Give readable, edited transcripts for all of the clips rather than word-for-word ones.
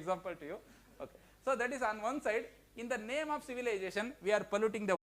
example to you. Okay. So, that is on one side, in the name of civilization, we are polluting the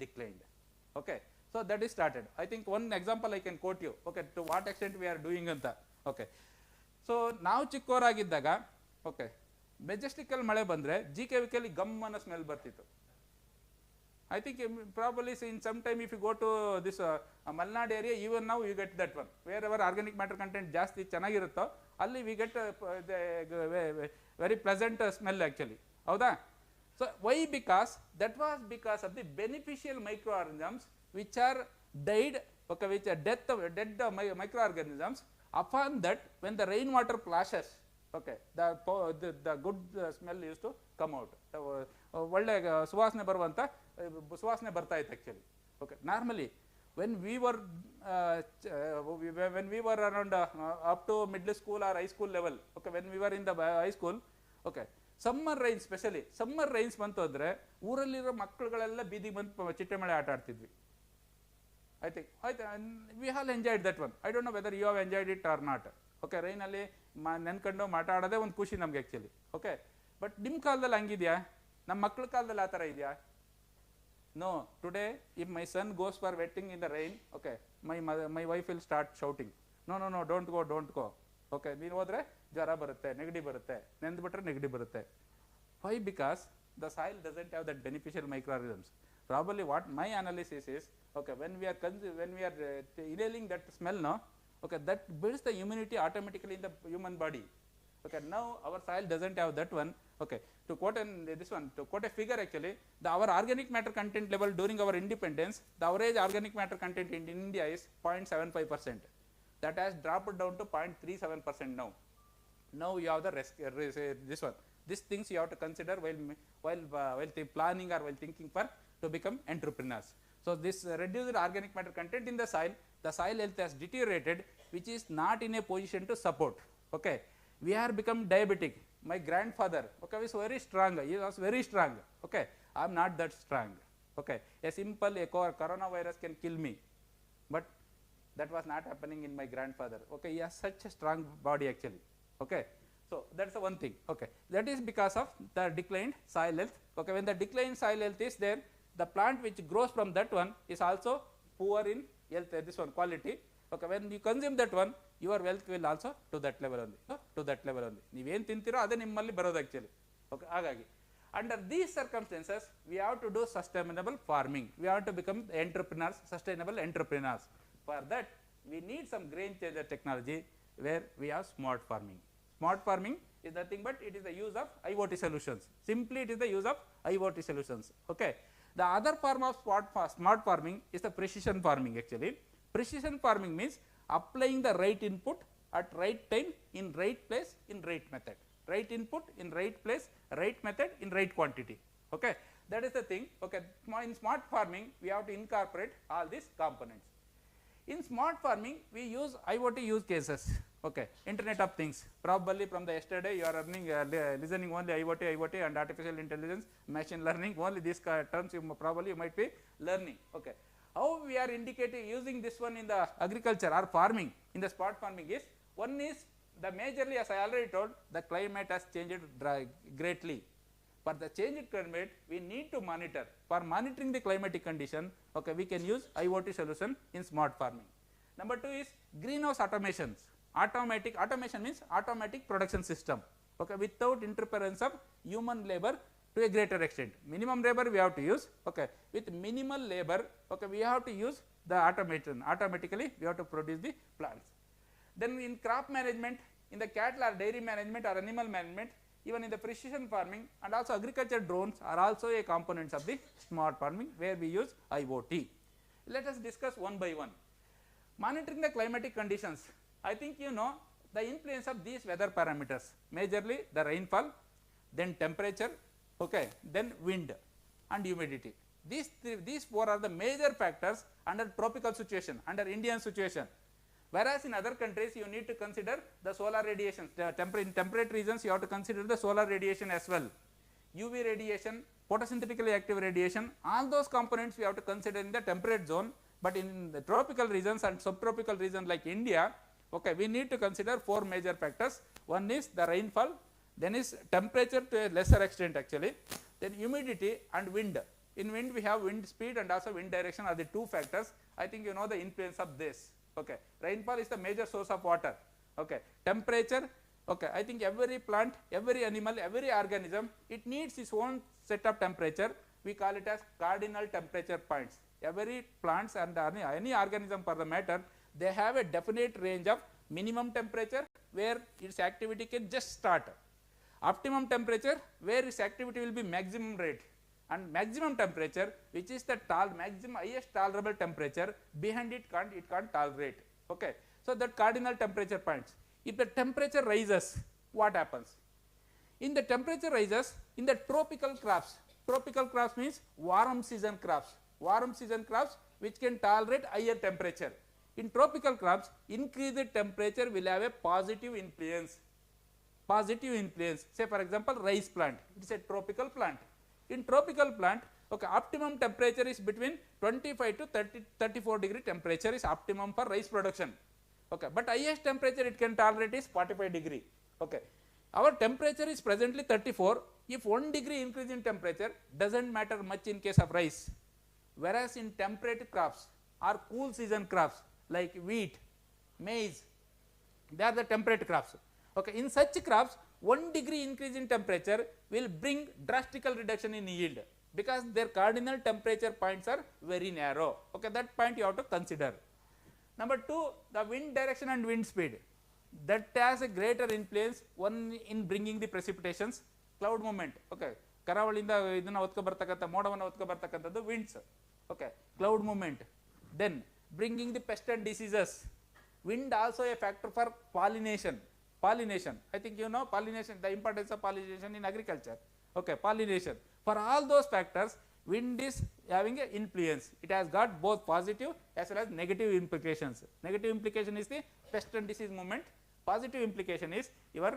declined. Okay. So, that is started. I think one example I can quote you, okay, to what extent we are doing anta. Okay. So, ನಾವು ಚಿಕ್ಕವರಾಗಿದ್ದಾಗ okay ಮೆಜೆಸ್ಟಿಕಲ್ ಮಳೆ ಬಂದರೆ GKVKಲಿ gum ಅನ್ನೋ smell ಬರ್ತಿತ್ತು. I think probably in some time if you go to this Malnad area, even now you get that one. Wherever organic matter content ಜಾಸ್ತಿ ಚೆನ್ನಾಗಿರುತ್ತೋ ಅಲ್ಲಿ we get very pleasant smell actually. ಹೌದಾ? So, why? Because that was because of the beneficial microorganisms which are died, okay, which are dead microorganisms. Upon that, when the rainwater plashes, okay, the good smell used to come out. ಒಳ್ಳೆ ಸುವಾಸನೆ ಬರುವಂತ ಸುವಾಸನೆ ಬರ್ತಾ ಇತ್ತು actually. Okay, normally when we were around up to middle school or high school level, okay, when we were in the high school, okay, summer rain specially summer Reigns ಬಂತು ಅಂದರೆ ಊರಲ್ಲಿರೋ ಮಕ್ಕಳುಗಳೆಲ್ಲ ಬೀದಿಗೆ ಬಂದು ಚಿಟ್ಟೆ ಮಳೆ ಆಟ ಆಡ್ತಿದ್ವಿ. I think we all enjoyed that one. I don't know whether you have enjoyed it or not. Okay, ರೈನಲ್ಲಿ ನೆನ್ಕೊಂಡು ಆಟ ಆಡೋದೇ ಒಂದು ಖುಷಿ ನಮ್ಗೆ ಆ್ಯಕ್ಚುಲಿ. ಓಕೆ, ಬಟ್ ನಿಮ್ಮ ಕಾಲದಲ್ಲಿ ಹಂಗಿದೆಯಾ? ನಮ್ಮ ಮಕ್ಕಳ ಕಾಲದಲ್ಲಿ ಆ ಥರ ಇದೆಯಾ? No. Today if my son goes for wetting in the rain, okay, my wife will start shouting, no don't go. Okay, ನೀನು ಹೋದರೆ ಜ್ವರ ಬರುತ್ತೆ, ನೆಗಡಿ ಬರುತ್ತೆ, ನೆಂದ್ಬಿಟ್ರೆ ನೆಗಡಿ ಬರುತ್ತೆ. Why? Because the soil doesn't have that beneficial microorganisms. Probably what my analysis is, okay, when we are inhaling that smell, no, okay, that builds the immunity automatically in the human body. Okay, now our soil doesn't have that one. Okay, to quote a figure actually, our organic matter content level during our independence, the average organic matter content in India is 0.75%. That has dropped down to 0.37% now. Now you have the this one. These things you have to consider while planning or while thinking to become entrepreneurs. So, this reduced organic matter content in the soil health has deteriorated, which is not in a position to support. Okay, we are become diabetic. My grandfather, okay, was very strong. He was very strong. Okay, I am not that strong. Okay, a simple coronavirus can kill me, but that was not happening in my grandfather. Okay, he has such a strong body actually. Okay, so that's the one thing. Okay, that is because of the declined soil health. Okay, when the declined soil health is there, the plant which grows from that one is also poor in health, this one quality. Okay, when you consume that one, your wealth will also to that level only. ನೀವೇನು ತಿಂತೀರೋ ಅದೇ ನಿಮ್ಮಲ್ಲಿ ಬರೋದು actually. Okay, ಹಾಗಾಗಿ under these circumstances we have to do sustainable farming. We have to become entrepreneurs, sustainable entrepreneurs. For that we need some grain changer technology where we have smart farming. Smart farming is nothing but it is the use of IoT solutions. Simply it is the use of IoT solutions. Okay. The other form of smart farming is the precision farming actually. Precision farming means applying the right input at right time in right place in right method. Right input in right place, right method in right quantity. Okay. That is the thing. Okay. In smart farming we have to incorporate all these components. In smart farming we use IoT use cases. Okay. Internet of things. Probably from the yesterday you are listening only IoT and artificial intelligence, machine learning, only these terms you might be learning. Okay. How we are indicating using this one in the agriculture or farming in the smart farming is, one is the majorly, as I already told, the climate has changed greatly. For the changed climate we need to monitor. For monitoring the climatic condition, okay, we can use IoT solution in smart farming. Number 2 is greenhouse automations. Automation means automatic production system, okay, without interference of human labor to a greater extent. Minimum labor we have to use, okay, with minimal labor, okay, we have to use the automation. Automatically we have to produce the plants. Then in crop management, in the cattle or dairy management or animal management, even in the precision farming and also agriculture drones are also a components of the smart farming where we use IoT. Let us discuss one by one. Monitoring the climatic conditions. I think you know the influence of these weather parameters, majorly the rainfall, then temperature, okay, then wind and humidity. These four are the major factors under tropical situation, under Indian situation. Whereas in other countries you need to consider the solar radiation. In temperate regions you have to consider the solar radiation as well. UV radiation, photosynthetically active radiation, all those components we have to consider in the temperate zone. But in the tropical regions and subtropical regions like India, okay, we need to consider four major factors. One is the rainfall, then is temperature to a lesser extent actually, then humidity and wind. In wind we have wind speed and also wind direction are the two factors. I think you know the influence of this. Okay. Rainfall is the major source of water. Okay. Temperature, okay, I think every plant, every animal, every organism, it needs its own set of temperature. We call it as cardinal temperature points. Every plants and any organism for the matter, they have a definite range of minimum temperature where its activity can just start, optimum temperature where its activity will be maximum rate, and maximum temperature which is the maximum highest tolerable temperature, behind it can't tolerate. Okay. So that cardinal temperature points. If the temperature rises, what happens? In the temperature rises in the tropical crops means warm season crops which can tolerate higher temperature. In tropical crops, increased temperature will have a positive influence. Say for example rice plant, it is a tropical plant. In tropical plant, okay, optimum temperature is between 25 to 34 degree temperature is optimum for rice production. Okay, but highest temperature it can tolerate is 45 degree. Okay, our temperature is presently 34. If 1 degree increase in temperature doesn't matter much in case of rice. Whereas in temperate crops or cool season crops like wheat, maize, they are the temperate crops. Okay, in such crops 1 degree increase in temperature will bring drastical reduction in yield because their cardinal temperature points are very narrow. Okay, that point you have to consider. Number 2, the wind direction and wind speed, that has a greater influence one in bringing the precipitations. Cloud movement, okay, ಕರಾವಳಿಯಿಂದ ಇದನ್ನ ಹೊತ್ಕೊ ಬರ್ತಕ್ಕಂಥ ಮೋಡವನ್ನು ಹೊತ್ಕೊ ಬರ್ತಕ್ಕಂಥದ್ದು winds. Okay, cloud movement, then bringing the pest and diseases. Wind also a factor for pollination. I think you know pollination, the importance of pollination in agriculture. Okay, pollination. For all those factors, wind is having an influence. It has got both positive as well as negative implications. Negative implication is the pest and disease movement. Positive implication is your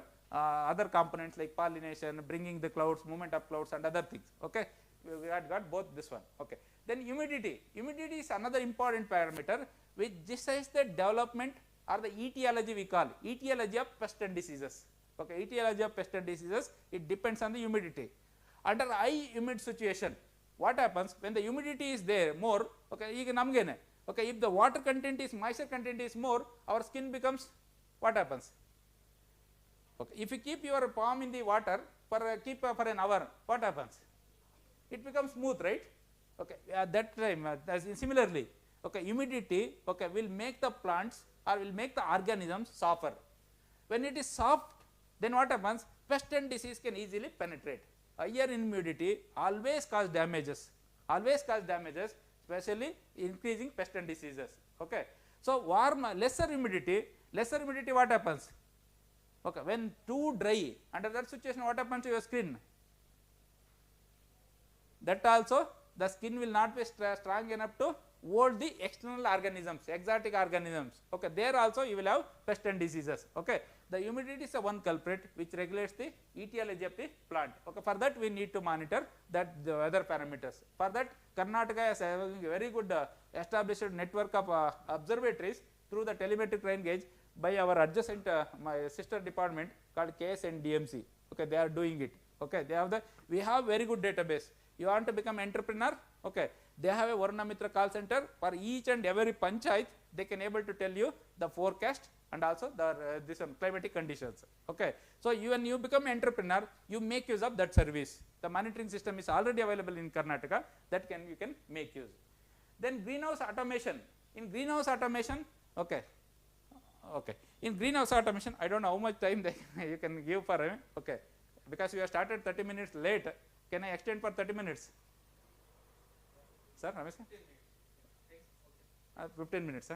other components like pollination, bringing the clouds, movement of clouds and other things. Okay, we had got both this one. Okay, then humidity. Humidity is another important parameter which decides the development or the etiology, we call etiology of pest and diseases. Okay, etiology of pest and diseases, it depends on the humidity. Under high humid situation, what happens when the humidity is there more? Okay, okay, if the water content is, moisture content is more, our skin becomes, what happens? Okay, if you keep your palm in the water for an hour, what happens? It becomes smooth, right? Okay, at that time, similarly, okay, humidity, okay, will make the plants or will make the organisms softer. When it is soft, then what happens? pest and disease can easily penetrate. Higher humidity always cause damages, especially increasing pest and diseases. Okay. So, lesser humidity what happens? Okay, when too dry, under that situation what happens to your skin? That also the skin will not be strong enough to hold the external organisms, exotic organisms. Okay, there also you will have pest and diseases. Okay, the humidity is a one culprit which regulates the etiology of the plant. Okay, for that we need to monitor that the weather parameters. For that, Karnataka is having a very good established network of observatories through the telemetric rain gauge by our adjacent my sister department called KS and DMC. Okay, they are doing it. Okay, we have very good database. You want to become entrepreneur? Okay, they have a Varuna Mitra call center for each and every panchayat. They can able to tell you the forecast and also the this climatic conditions. Okay, so when you become entrepreneur, you make use of that service. The monitoring system is already available in Karnataka. That you can make use. Then greenhouse automation. In greenhouse automation, okay. In greenhouse automation, I don't know how much time you can give for him. Okay, because we have started 30 minutes late. Can I extend for 30 minutes? Sir, 15 minutes.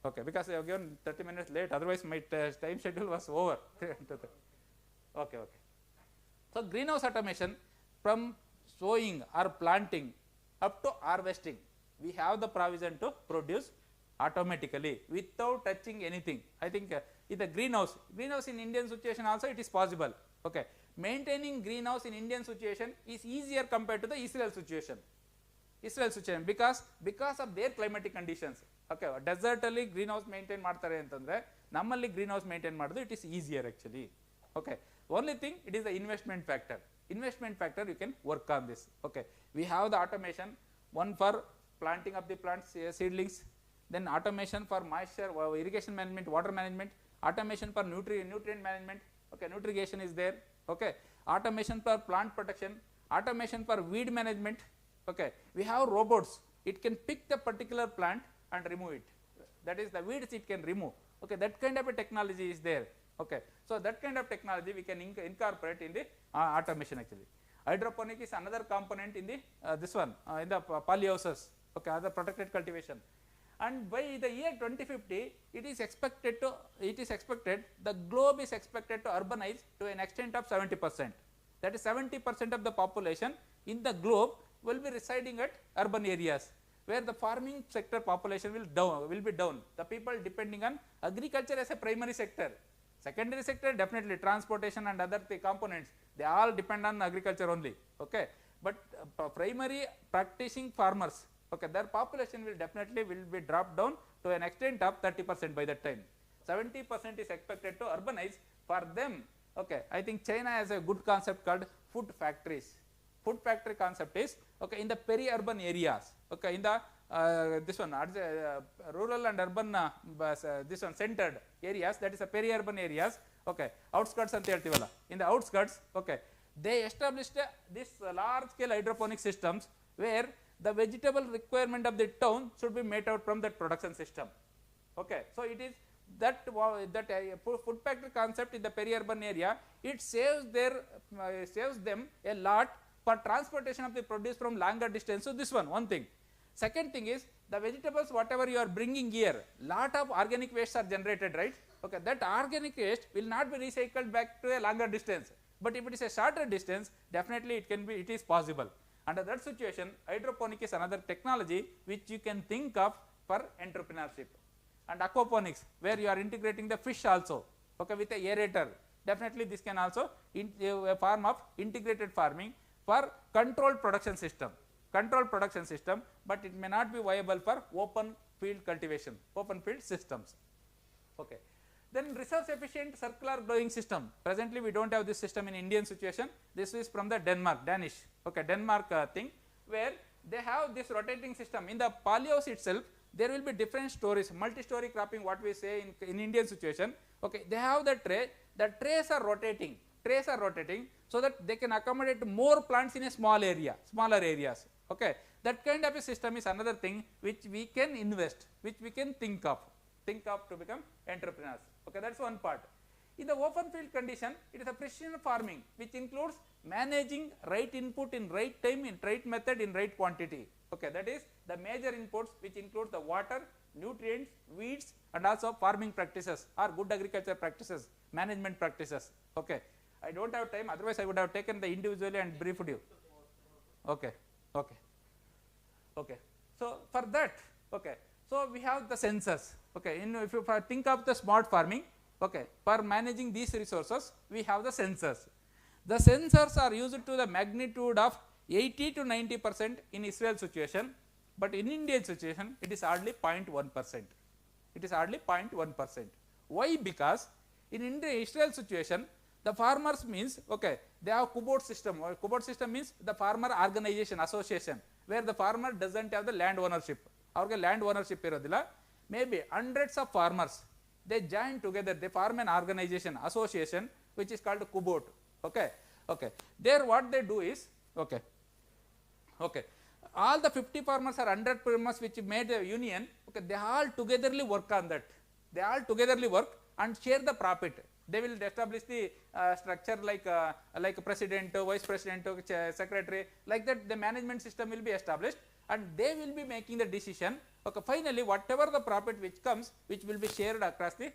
Okay, because I have given 30 minutes late. Otherwise, my time schedule was over. Okay. So, greenhouse automation from sowing or planting up to harvesting, we have the provision to produce automatically without touching anything. I think in the greenhouse in Indian situation also it is possible. Okay, maintaining greenhouse in Indian situation is easier compared to the Israel situation because of their climatic conditions. Okay, desert alli greenhouse maintain ಮಾಡ್ತಾರೆ ಅಂತಂದ್ರೆ ನಮ್ಮಲ್ಲಿ greenhouse maintain ಮಾಡೋದು it is easier actually. Okay, only thing it is the investment factor you can work on this. Okay, we have the automation, one for planting of the plants seedlings, then automation for moisture, irrigation management, water management, automation for nutrient management. Okay, nutrition is there. Okay, automation for plant protection, automation for weed management. Okay, we have robots, it can pick the particular plant and remove it, that is the weeds it can remove. Okay, that kind of a technology is there. Okay, so that kind of technology we can incorporate in the automation actually. Hydroponic is another component in the this one in the polyhouses. Okay, other protected cultivation. And by the year 2050, it is expected the globe is expected to urbanize to an extent of 70%. That is 70% of the population in the globe will be residing at urban areas, where the farming sector population will be down. The people depending on agriculture as a primary sector. Secondary sector definitely transportation and other components, they all depend on agriculture only. Okay, but primary practicing farmers, okay, their population will definitely be dropped down to an extent of 30% by that time. 70% is expected to urbanize for them. Okay, I think China has a good concept called food factories. Food factory concept is okay in the peri-urban areas. Okay, in the this one rural and urban this one centered areas, that is a peri-urban areas. Okay, outskirts anta heltivalla, in the outskirts. Okay, they established this large scale hydroponic systems where the vegetable requirement of the town should be met out from that production system. Okay, so it is that food factory concept in the peri-urban area, it saves them a lot for transportation of the produce from longer distance. So this one thing. Second thing is the vegetables whatever you are bringing here, lot of organic wastes are generated, right? Okay, that organic waste will not be recycled back to a longer distance, but if it is a shorter distance, definitely it is possible. Under that situation, hydroponic is another technology which you can think of for entrepreneurship. And aquaponics, where you are integrating the fish also, okay, with a aerator, definitely this can also a form of integrated farming for controlled production system, but it may not be viable for open field cultivation, open field systems. Okay, then resource efficient circular growing system, presently we don't have this system in Indian situation. This is from the Danish. Okay, Denmark thing, where they have this rotating system. In the polyhouse itself, there will be different stories, multi-story cropping, what we say in Indian situation. Okay, they have the tray, the trays are rotating, so that they can accommodate more plants in a smaller areas. Okay, that kind of a system is another thing which we can invest, which we can think of to become entrepreneurs. Okay, that's one part. In the open field condition, it is a precision farming which includes managing right input in right time, in right method, in right quantity. Okay, that is the major inputs which include the water, nutrients, weeds, and also farming practices or good agriculture practices, management practices. Okay, I don't have time, otherwise I would have taken the individually and briefed you. Okay, okay, okay. So for that, okay, so we have the sensors. Okay, if you think of the smart farming, okay, for managing these resources, we have the sensors. The sensors are used to the magnitude of 80 to 90% in Israel situation, but in Indian situation, it is hardly 0.1%. It is hardly 0.1%. Why? Because in Israel situation, the farmers means, okay, they have Kubot system. Kubot system means the farmer organization, association, where the farmer doesn't have the land ownership. Our land ownership irodilla. Maybe hundreds of farmers, they join together, they form an organization, association, which is called Kubot. Okay, okay. There what they do is, okay, okay, all the 50 farmers or 100 farmers which made a union, okay, they all togetherly work on that. They all togetherly work and share the profit. They will establish the structure like president, vice president, secretary, like that the management system will be established and they will be making the decision. Okay, finally whatever the profit which comes, which will be shared across the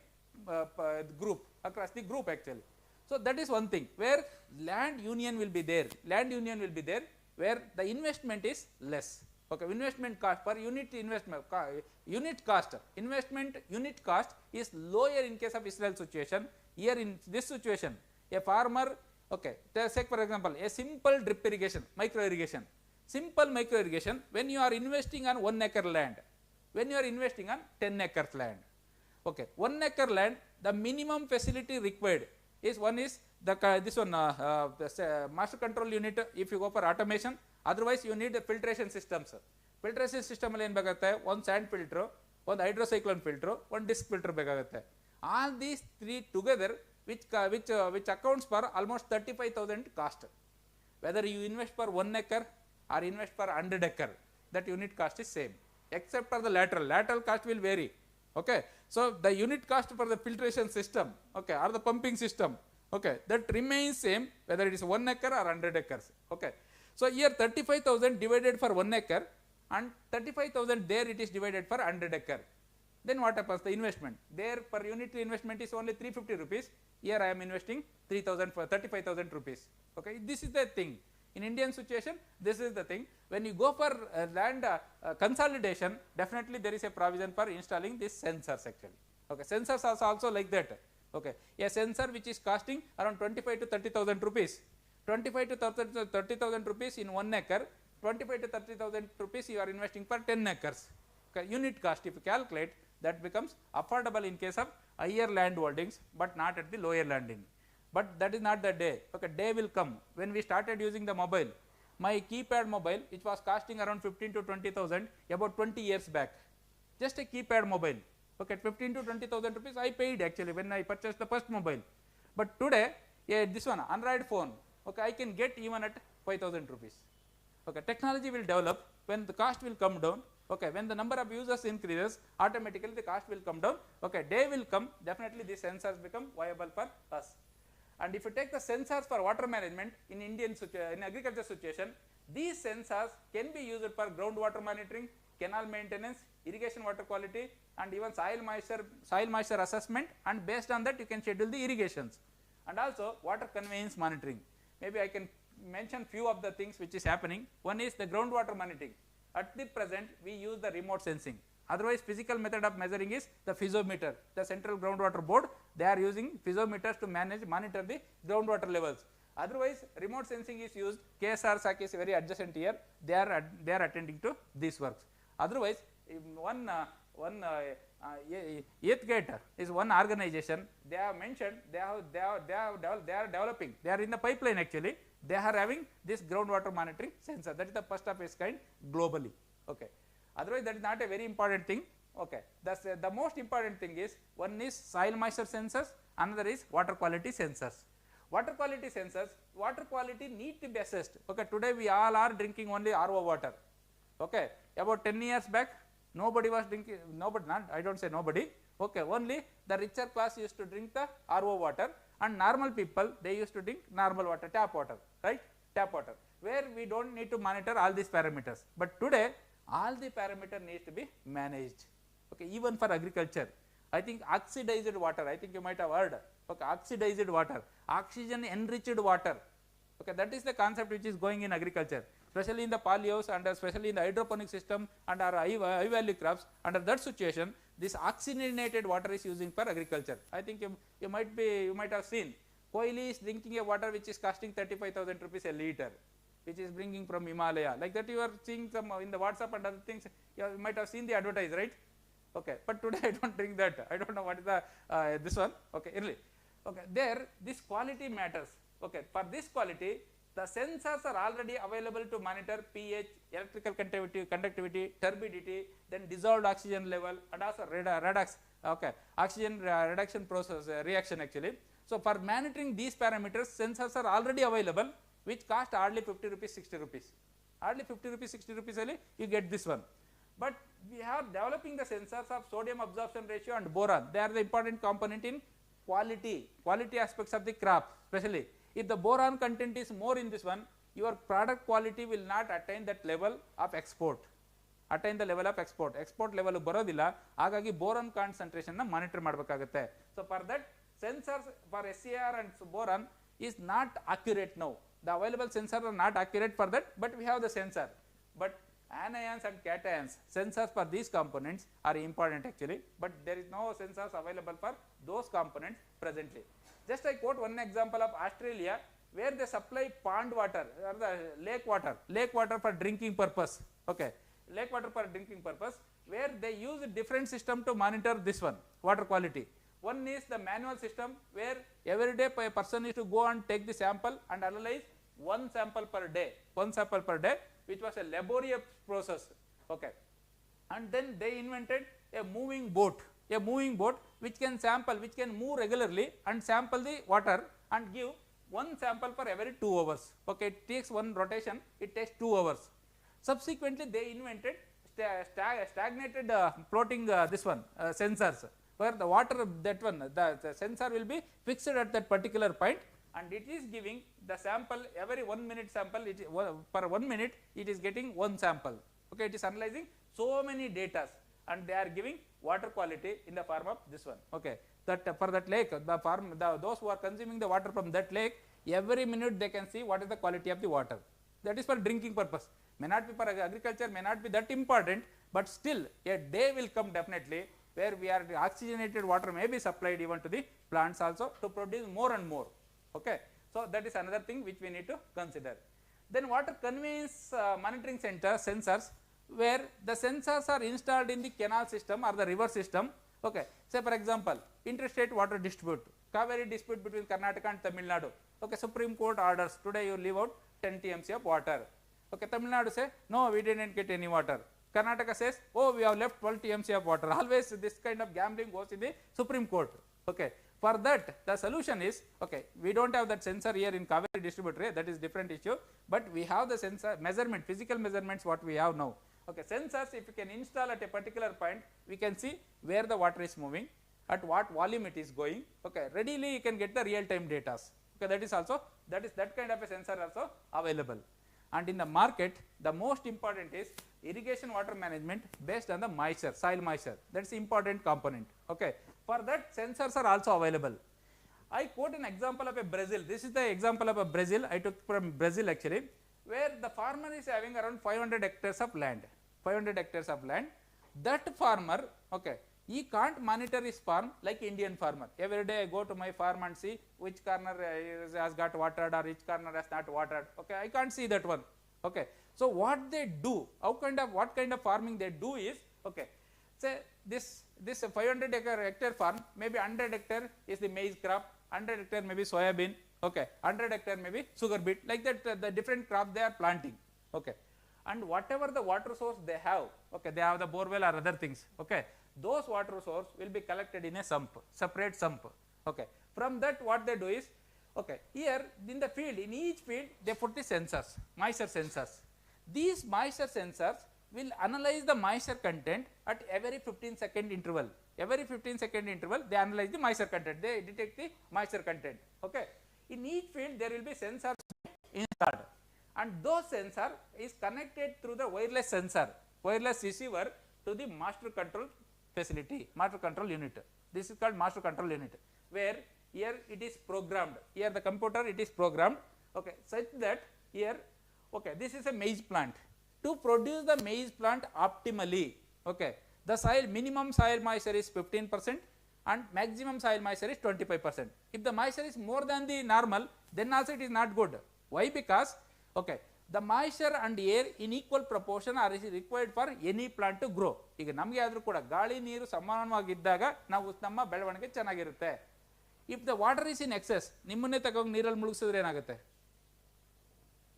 group actually. So that is one thing where land union will be there, where the investment is less. Okay, investment cost per unit investment unit cost is lower in case of Israel situation. Here in this situation, a farmer, okay, take for example a simple drip irrigation, micro irrigation, when you are investing on 1 acre land, when you are investing on 10 acres land, okay, 1 acre land, the minimum facility required is this one master control unit if you go for automation. Otherwise you need filtration systems. Filtration system alli en bagagutte, one sand filter, one hydrocyclone filter, one disc filter ಬೇಕಾಗುತ್ತೆ. All these three together which accounts for almost 35,000 cost. Whether you invest for 1 acre or invest for 100 acre, that unit cost is same, except for the lateral cost will vary. Okay, so the unit cost for the filtration system, okay, or the pumping system, okay, that remains same whether it is 1 acre or 100 acres. Okay, so here 35,000 divided for 1 acre and 35,000 there it is divided for 100 acre. Then what happens? The investment there per unit investment is only 350 rupees. Here I am investing 35,000 rupees. Okay, this is the thing. In Indian situation, this is the thing. When you go for land consolidation, definitely there is a provision for installing these sensors actually. Okay, sensors are also like that. Okay, a sensor which is costing around 25 to 30,000 rupees. 25 to 30,000 rupees in 1 acre. 25 to 30,000 rupees you are investing for 10 acres. Okay, unit cost if you calculate, that becomes affordable in case of higher land holdings, but not at the lower landing. But that is not the day. Okay, day will come when we started using the mobile. My keypad mobile, which was costing around 15 to 20,000 about 20 years back, just a keypad mobile. Okay, 15 to 20,000 rupees I paid actually when I purchased the first mobile. But today, this one Android phone, okay, I can get even at 5,000 rupees. Okay, technology will develop, when the cost will come down. Okay, when the number of users increases, automatically the cost will come down. Okay, day will come, definitely these sensors become viable for us. And if you take the sensors for water management in in agriculture situation, these sensors can be used for groundwater monitoring, canal maintenance, irrigation water quality, and even soil moisture assessment, and based on that you can schedule the irrigations, and also water conveyance monitoring. Maybe I can mention few of the things which is happening. One is the groundwater monitoring. At the present we use the remote sensing. Otherwise physical method of measuring is the piezometer. The central groundwater board, they are using piezometers to monitor the groundwater levels. Otherwise remote sensing is used. KSR SAC is very adjacent here. They are attending to these works. Otherwise one Kstacademy is one organization. They have mentioned they are developing. They are in the pipeline actually. They are having this groundwater monitoring sensor. That is the first of its kind globally. Okay. Otherwise that is not a very important thing. Okay. That's the most important thing is, one is soil moisture sensors, another is water quality sensors. Water quality need to be assessed. Okay. Today we all are drinking only RO water. Okay. About 10 years back, nobody was drinking, I don't say nobody, Okay, only the richer class used to drink the RO water, and normal people they used to drink normal water, tap water, right? Tap water, where we don't need to monitor all these parameters. But today all the parameter needs to be managed. Okay, even for agriculture, I think oxidized water, I think you might have heard. Okay, oxidized water, oxygen enriched water. Okay, that is the concept which is going in agriculture, especially in the polyhouse and especially in the hydroponic system and our high value crops. Under that situation, this oxygenated water is using for agriculture. I think you might have seen Kohli is drinking a water which is costing 35,000 rupees a liter, which is bringing from Himalaya. Like that you are seeing some in the WhatsApp and other things. You might have seen the advertise, right? Okay, but today I don't drink that. I don't know what is the this one. Okay, early. Okay, there this quality matters. Okay, for this quality, the sensors are already available to monitor pH, electrical conductivity, turbidity, then dissolved oxygen level, and also redox. Okay, oxygen reduction process reaction actually. So for monitoring these parameters, sensors are already available, which cost hardly 50 rupees, 60 rupees. Hardly 50 rupees, 60 rupees only you get this one. But we are developing the sensors of sodium absorption ratio and boron. They are the important component in quality aspects of the crop, especially. If the boron content is more in this one, your product quality will not attain that level of export. Attain the level of export. Export level ಬರೋದಿಲ್ಲ, ಹಾಗಾಗಿ boron concentration ನ monitor ಮಾಡಬೇಕಾಗುತ್ತೆ. So for that, sensors for SCR and boron is not accurate now. The available sensors are not accurate for that, but we have the sensor. But anions and cations, sensors for these components are important actually, but there is no sensors available for those components presently. Just I quote one example of Australia, where they supply pond water or the lake water for drinking purpose. Okay, lake water for drinking purpose, where they use a different system to monitor this one, water quality. One is the manual system, where every day a person is to go and take the sample and analyze one sample per day, which was a laborious process. Okay, and then they invented a moving boat which can sample, which can move regularly and sample the water and give one sample for every 2 hours. Okay, it takes one rotation, it takes 2 hours. Subsequently, they invented stagnated floating sensors, where the water the sensor will be fixed at that particular point, and it is giving the sample every 1 minute sample. Per 1 minute it is getting one sample. Okay, it is analyzing so many data, and they are giving water quality in the form of this one. Okay, that for that lake, those who are consuming the water from that lake, every minute they can see what is the quality of the water. That is for drinking purpose. May not be for agriculture, may not be that important, but still a day will come definitely where we are oxygenated water may be supplied even to the plants also to produce more and more. Okay, so that is another thing which we need to consider. Then water conveyance monitoring sensors, where the sensors are installed in the canal system or the river system. Okay, say for example, interstate water dispute, Kaveri dispute between Karnataka and Tamil Nadu. Okay, Supreme Court orders today you leave out 10 TMC of water. Okay, Tamil Nadu say no, we didn't get any water. Karnataka says, oh, we have left 12 TMC of water. Always this kind of gambling goes in the Supreme Court. Okay, for that the solution is, okay, we don't have that sensor here in Kaveri distributor, that is different issue, but we have the sensor measurement, physical measurements what we have now. Okay, sensors, if you can install at a particular point, we can see where the water is moving, at what volume it is going. Okay, readily you can get the real time data. Okay, that kind of a sensor also available. And in the market, the most important is irrigation water management based on the moisture, soil moisture. That is the important component. Okay, for that sensors are also available. I quote an example of a Brazil. This is the example of a Brazil. I took from Brazil actually, where the farmer is having around 500 hectares of land. 500 hectares of land. That farmer, okay, he can't monitor his farm like Indian farmer. Every day I go to my farm and see which corner has got watered or which corner has not watered. Okay, I can't see that one. Okay, so what they do, what kind of farming they do is, okay, say this 500 hectare farm, maybe 100 hectare is the maize crop, 100 hectare maybe soybean, okay, 100 hectare maybe sugar beet, like that the different crops they are planting. Okay, and whatever the water source they have, okay, they have the borewell or other things. Okay, those water source will be collected in a sump, separate sump. Okay, from that what they do is, okay, here in the field, in each field they put the sensors, moisture sensors. These moisture sensors will analyze the moisture content at every 15-second interval. Every 15-second interval they analyze the moisture content, they detect the moisture content. Okay. In each field there will be sensors installed, and those sensor is connected through the wireless sensor, wireless receiver to the master control facility, master control unit. This is called master control unit, where here it is programmed, here the computer it is programmed, okay, such that here, okay, this is a maize plant. To produce the maize plant optimally, okay, the soil minimum soil moisture is 15% and maximum soil moisture is 25%. If the moisture is more than the normal, then also it is not good. Why? Because, okay, the moisture and air in equal proportion are required for any plant to grow. ಈಗ ನಮಗೆ ಆದರೂ ಕೂಡ ಗಾಳಿ ನೀರು ಸಮಾನವಾಗಿದ್ದಾಗ ನಾವು ನಮ್ಮ ಬೆಳವಣಿಗೆ ಚೆನ್ನಾಗಿರುತ್ತೆ. If the water is in excess, ನಿಮ್ಮನ್ನೇ ತಗೊಂಡು ನೀರಲ್ಲಿ ಮುಳುಗಿಸಿದ್ರೆ ಏನಾಗುತ್ತೆ?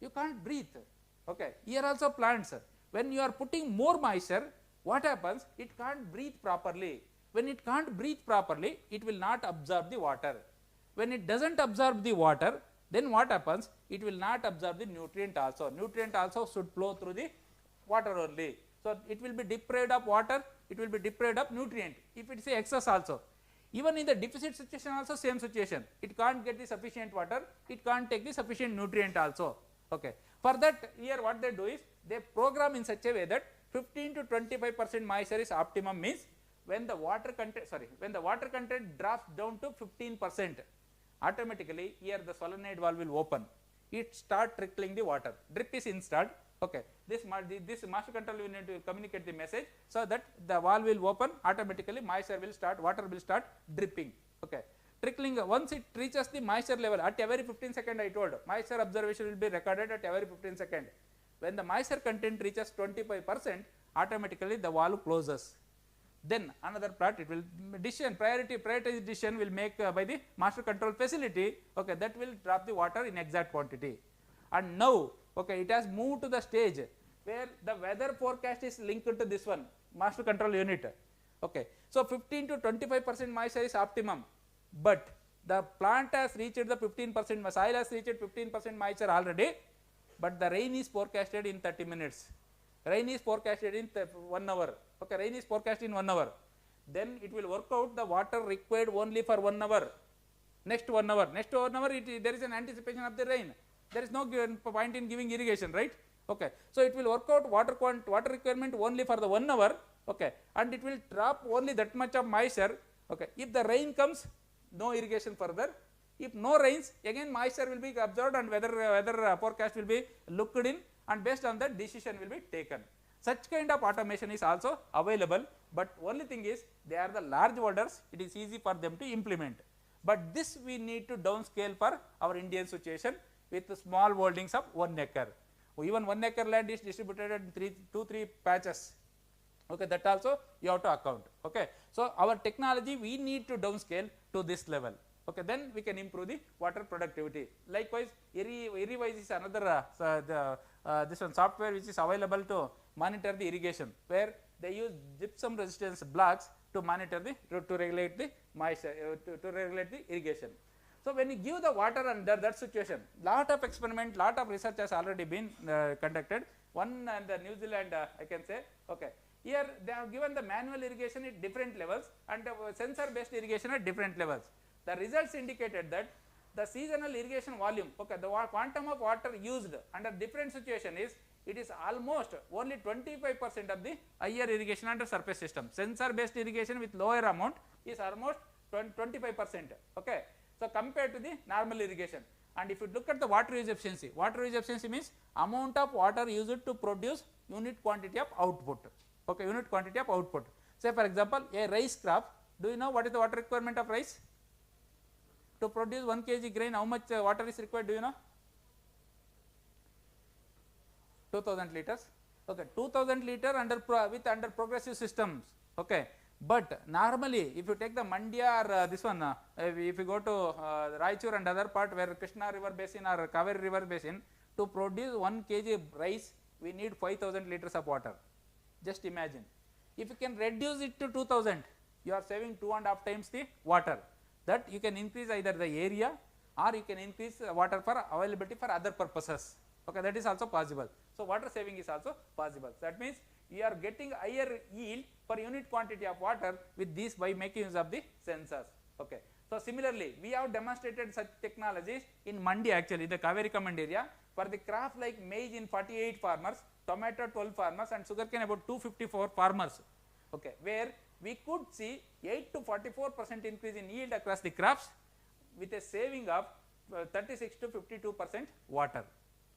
You can't breathe. Okay, here also plants, when you are putting more moisture, what happens? It can't breathe properly. When it can't breathe properly, it will not absorb the water. When it doesn't absorb the water, then what happens? It will not absorb the nutrient also. Nutrient also should flow through the water only. So it will be deprived of water, it will be deprived of nutrient. If it is excess also, even in the deficit situation also same situation. It can't get the sufficient water, it can't take the sufficient nutrient also. Okay. For that, here what they do is they program in such a way that 15 to 25% moisture is optimum, means when the water content, when the water content drops down to 15%, automatically here the solenoid valve will open, it start trickling the water, drip is installed. Okay, this master control unit will communicate the message, so that the valve will open, automatically moisture will start, water will start dripping. Okay, trickling, once it reaches the moisture level at every 15 second, I told moisture observation will be recorded at every 15 second. When the moisture content reaches 25%, automatically the valve closes. Then another part, it will decision, prioritized decision will make by the master control facility. Okay, that will drop the water in exact quantity. And now, okay, it has moved to the stage where the weather forecast is linked to this one, master control unit. Okay, so 15 to 25% moisture is optimum, but the plant has reached the 15%, soil has reached 15% moisture already, but the rain is forecasted in 30 minutes. Rain is forecasted in 1 hour. Okay, rain is forecast in 1 hour. Then it will work out the water required only for 1 hour. Next 1 hour, there is an anticipation of the rain. There is no point in giving irrigation, right? Okay, so it will work out water requirement only for the 1 hour. Okay, and it will drop only that much of moisture. Okay, if the rain comes, no irrigation further. If no rains, again moisture will be absorbed and weather forecast will be looked in, and based on that decision will be taken. Such kind of automation is also available, but only thing is they are the large orders, it is easy for them to implement. But this we need to downscale for our Indian situation with small holdings of 1 acre. Even 1 acre land is distributed in 2-3 patches. Okay, that also you have to account. Okay, so our technology we need to downscale to this level. Okay, then we can improve the water productivity. Likewise, Irrigation is another this one software which is available to monitor the irrigation, where they use gypsum resistance blocks to monitor the to regulate the moisture to regulate the irrigation. So when you give the water under that situation, lot of experiment, lot of research has already been conducted. One in the New Zealand, I can say. Okay, here they have given the manual irrigation at different levels and sensor based irrigation at different levels. The results indicated that the seasonal irrigation volume, okay, the quantum of water used under different situation is, it is almost only 25% of the higher irrigation under surface system. Sensor based irrigation with lower amount is almost 25%. Okay, so compared to the normal irrigation. And if you look at the water use efficiency means amount of water used to produce unit quantity of output. Okay, unit quantity of output. Say for example, a rice crop. Do you know what is the water requirement of rice? To produce 1 kg grain, how much water is required? Do you know? 2000 liters. Okay, 2000 liter under progressive systems. Okay, but normally if you take the Mandya or this one, if you go to Raichur and other part where Krishna river basin or Kaveri river basin, to produce 1 kg rice we need 5000 liters of water. Just imagine, if you can reduce it to 2000, you are saving 2.5 times the water. That you can increase either the area or you can increase water for availability for other purposes. Okay, that is also possible. So water saving is also possible. That means you are getting higher yield per unit quantity of water with these by making use of the sensors. Okay. So similarly, we have demonstrated such technologies in Mandi actually, the Kaveri command area, for the crop like maize in 48 farmers, tomato 12 farmers, and sugarcane about 254 farmers. Okay, where we could see 8 to 44% increase in yield across the crops with a saving of 36 to 52% water.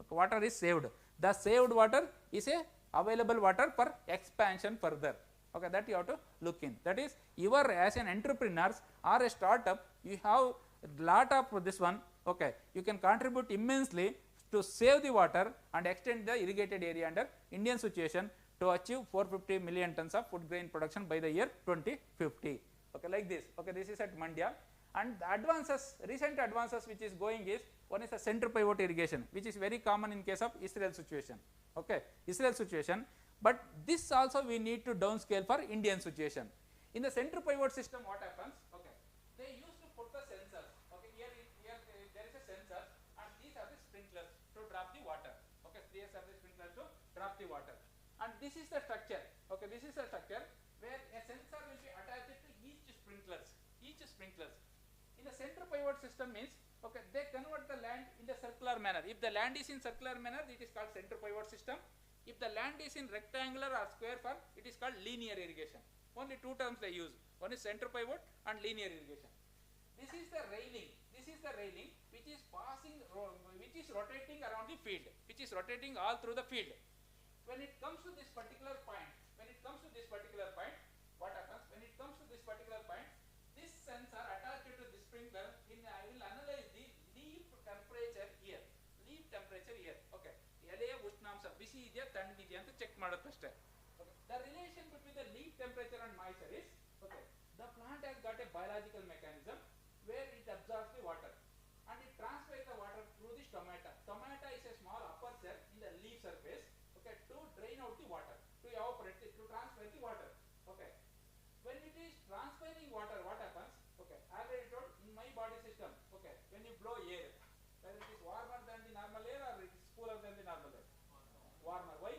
Okay, water is saved. The saved water is a available water for expansion further. Okay, that you have to look in. That is, you are as an entrepreneur or a startup, you have a lot of this one. Okay, you can contribute immensely to save the water and extend the irrigated area under Indian situation to achieve 450 million tons of food grain production by the year 2050. Okay, like this. Okay, this is at Mandya. And the advances, recent advances which is going is, one is the center pivot irrigation, which is very common in case of Israel situation. Okay, Israel situation. But this also we need to downscale for Indian situation. In the center pivot system, what happens? Okay, they used to put the sensors. Okay, here there is a sensor, and these are the sprinklers to drop the water. Okay, these are the sprinklers to drop the water. And this is the structure. Okay, this is the structure where a sensor will be attached to each sprinklers. In the center pivot system means, okay, they convert the land in the circular manner. If the land is in circular manner, it is called center pivot system. If the land is in rectangular or square form, it is called linear irrigation. Only two terms they use. One is center pivot and linear irrigation. This is the railing. This is the railing which is passing, which is rotating around the field, which is rotating all through the field. When it comes to this particular point, what happens? When it comes to this particular point, this sensor attached to the sprinkler, I will analyze the leaf temperature here. Okay. ಎಲೆಯ ಉಷ್ಣಾಂಶ ಬಿಸಿ ಇದೆಯಾ ತಣ್ಣಗಿದೆಯಾ ಅಂತ check ಮಾಡುತ್ತಷ್ಟೇ. The relation between the leaf temperature and moisture is, okay, the plant has got a biological mechanism where it absorbs the water and it transfers the water through the stomata. Stomata is a small aperture in the leaf surface, okay, to drain out the water, to evaporate it, to transfer the water. Okay, when it is transferring water, what happens? Okay, I already told in my body system. Okay, when you blow air, whether it is warmer than the normal air or it is cooler than the normal air. Warmer. Why?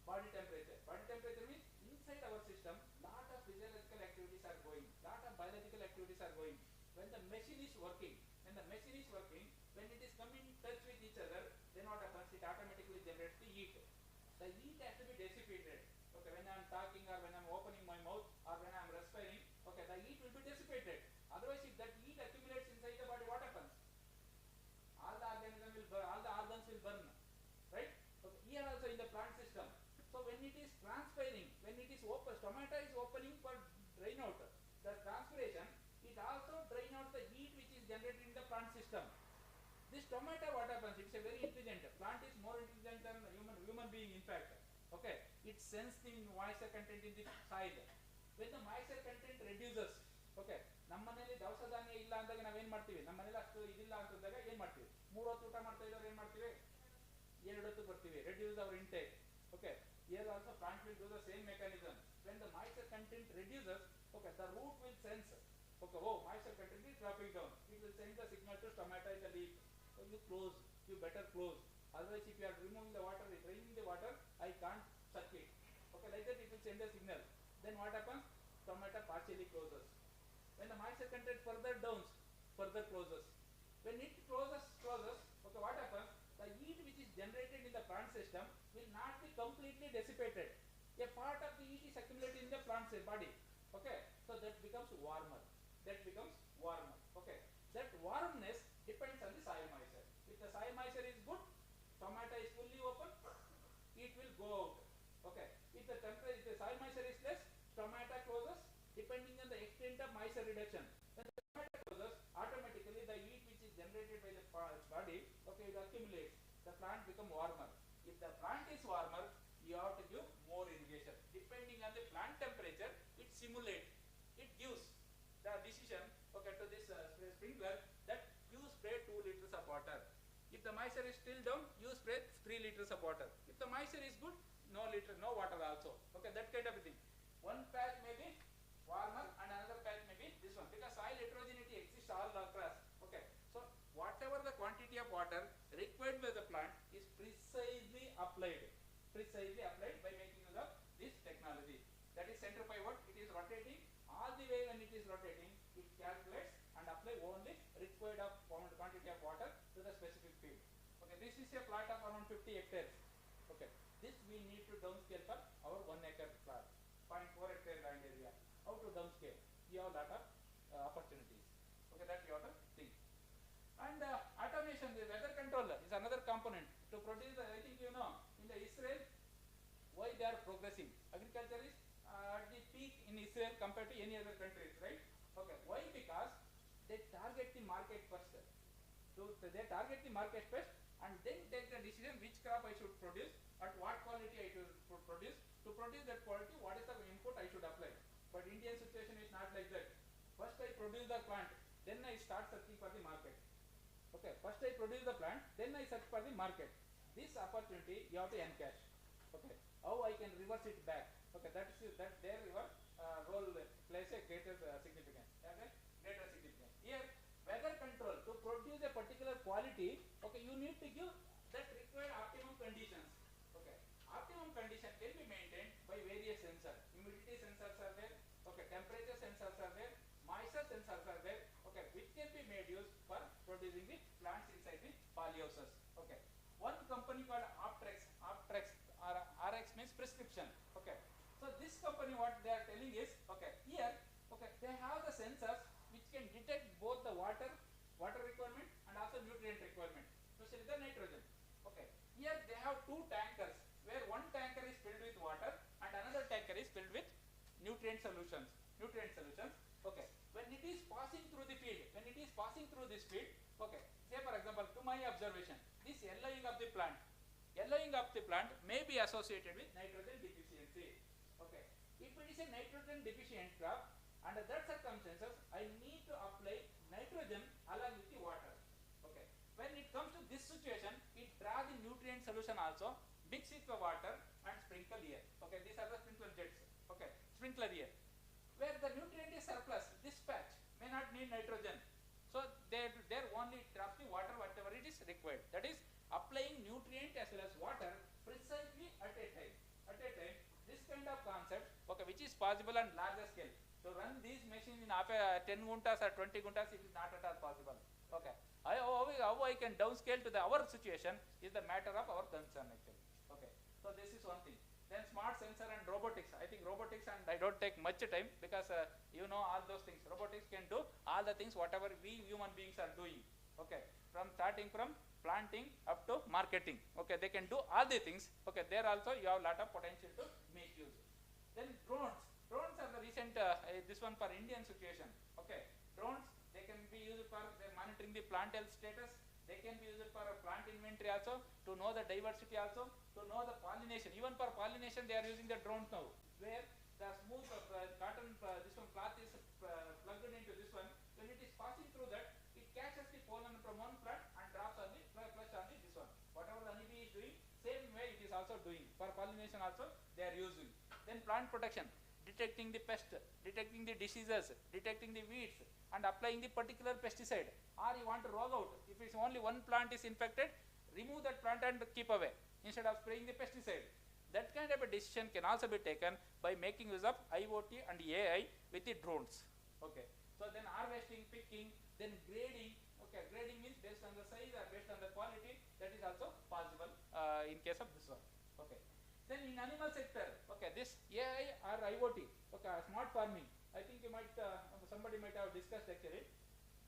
Body temperature means inside our system lot of physiological activities are going, lot of biological activities are going. When the machine is working, when it is coming in touch with each other, then what happens? It automatically generates the heat. The heat has to be dissipated. Okay, when I am talking or when I am opening my mouth or when I am respiring, okay, the heat will be dissipated. Otherwise, if that heat accumulates inside the body, what happens? All the organisms will burn, all the organs will burn, right? Okay, here also in the plant system. So when it is transpiring, when it is open, stomata is opening for drain out. The transpiration, it also drain out the heat which is generated in the plant system. This stomata, what happens? It's a very intelligent. Plant is more intelligent than human being, in fact. Okay, it senses the moisture content in the soil. When the moisture content reduces, okay, ನಮ್ಮ ಮನೆಯಲ್ಲಿ ದವಸ ಧಾನ್ಯ ಇಲ್ಲ ಅಂದಾಗ ನಾವೇನ್ ಮಾಡ್ತೀವಿ? ನಮ್ಮ ಮನೆಯಲ್ಲಿ ಅಷ್ಟು ಇದಿಲ್ಲ ಅಂತಂದಾಗ ಏನ್ ಮಾಡ್ತೀವಿ? 3 ಹೊತ್ತು ಊಟ ಮಾಡ್ತಾ ಇದ್ದವ್ರು ಏನ್ ಮಾಡ್ತೀವಿ? 2 ಹೊತ್ತು ಬರ್ತೀವಿ. Reduce our intake. Okay, here also plant will do the same mechanism. When the moisture content reduces, okay, the root will sense, okay, oh, moisture content is dropping down. It will send the signal to stomata in the leaf. So you close, you better close. Otherwise, if you are removing the water, draining the water, I can't suck it. Okay, like that it will send a signal. Then what happens? Stomata partially closes. When the moisture content further downs, further closes. When it closes, okay, what happens? The heat which is generated in the plant system will not be completely dissipated. A part of the heat is accumulated in the plant body. Okay, so that becomes warmer. Okay, that warmness depends on the soil moisture. If the soil moisture is good, stomata is fully open, it will go out. Okay, if the soil moisture is less, stomata closes depending on the extent of moisture reduction. When the stomata closes, automatically the heat which is generated by the body, okay, it accumulates. The plant becomes warmer. If the plant is warmer, you have to give more irrigation. Depending on the plant temperature, it simulates. It gives the decision, okay, to this sprinkler that you spray 2 liters of water. If the moisture is still down, you spray 3 liters of water. If the moisture is good, no water also. Okay, that kind of a thing. One patch may be warmer and another patch may be this one, because soil heterogeneity exists all across. Okay, so whatever the quantity of water required by the plant is precisely applied by making use of this technology. That is center pivot. It is rotating all the way. When it is rotating, it calculates and apply only required of quantity of water to the specific field. Okay, this is a plot of around 50 hectares. Okay, this we need to downscale for our 1 acre plot, 0.4 hectare land area. How to downscale? We have a lot of opportunities. Okay, that you have to think. And automation, the weather control is another component to produce. I think you know in the Israel why they are progressing. Agriculture is at the peak in Israel compared to any other countries, right? Okay, why? Because they target the market first. So they target the market first and then take the decision which crop I should produce, at what quality I should produce. To produce that quality, what is the input I should apply. But Indian situation is not like that. First I produce the plant, then I start searching for the market. Okay, first I produce the plant, then I search for the market. This opportunity you have to encash. Okay, how I can reverse it back. Okay, that there your role plays a greater significance. Okay, greater significance. Here, weather control to produce a particular quality. Okay, you need to give that required optimum conditions. Okay, optimum condition can be maintained by various sensors. Humidity sensors are there. Okay, temperature sensors are there. Moisture sensors are there. Okay, which can be made use for producing the plants inside the polyhouses. Okay, one company called Optrex or RX means prescription. Okay, so this company what they are telling is, okay, here, okay, they have the sensors which can detect both the water requirement and also nutrient requirement, especially the nitrogen. Okay, here they have two tankers where one tanker is filled with water and another tanker is filled with nutrient solutions. Okay, when it is passing through the field, okay, say for example, to my observation, this yellowing of the plant may be associated with nitrogen deficiency. Okay, if it is a nitrogen deficient crop, under that circumstances, I need to apply nitrogen along with the water. Okay, when it comes to this situation, it draws the nutrient solution also, mix it with water and sprinkle here. Okay, these are the sprinkler jets. Okay, sprinkler here. Where the nutrient is surplus, this patch may not need nitrogen. So there only drop the water whatever it is required. That is applying nutrient as well as water precisely at a time. This kind of concept, okay, which is possible on larger scale. To run these machines in 10 guntas or 20 guntas, it is not at all possible. Okay, how I can downscale to our situation is the matter of our concern actually. Okay, so this is one thing. Then smart sensor and robotics. I think robotics, and I don't take much time because you know all those things. Robotics can do all the things whatever we human beings are doing. Okay, starting from planting up to marketing. Okay, they can do all the things. Okay, there also you have a lot of potential to make use. Then drones. Drones are the recent, this one for Indian situation. Okay, drones, they can be used for monitoring the plant health status. They can be used for plant inventory also, to know the diversity also, to know the pollination. Even for pollination they are using the drones now, where the smooth cotton, this one cloth is plugged into this one. When it is passing through that, it catches the pollen from one plant and drops on the flush on the this one. Whatever the honeybee is doing, same way it is also doing. For pollination also they are using. Then plant protection, detecting the pest, detecting the diseases, detecting the weeds, and applying the particular pesticide. Or you want to roll out, if it's only one plant is infected, remove that plant and keep away instead of spraying the pesticide. That kind of a decision can also be taken by making use of IoT and AI with the drones. Okay, so then harvesting, picking, then grading. Okay, grading means based on the size or based on the quality. That is also possible in case of this one. Okay, then in animal sector, okay, this AI or IoT, okay, smart farming, I think you might somebody might have discussed actually.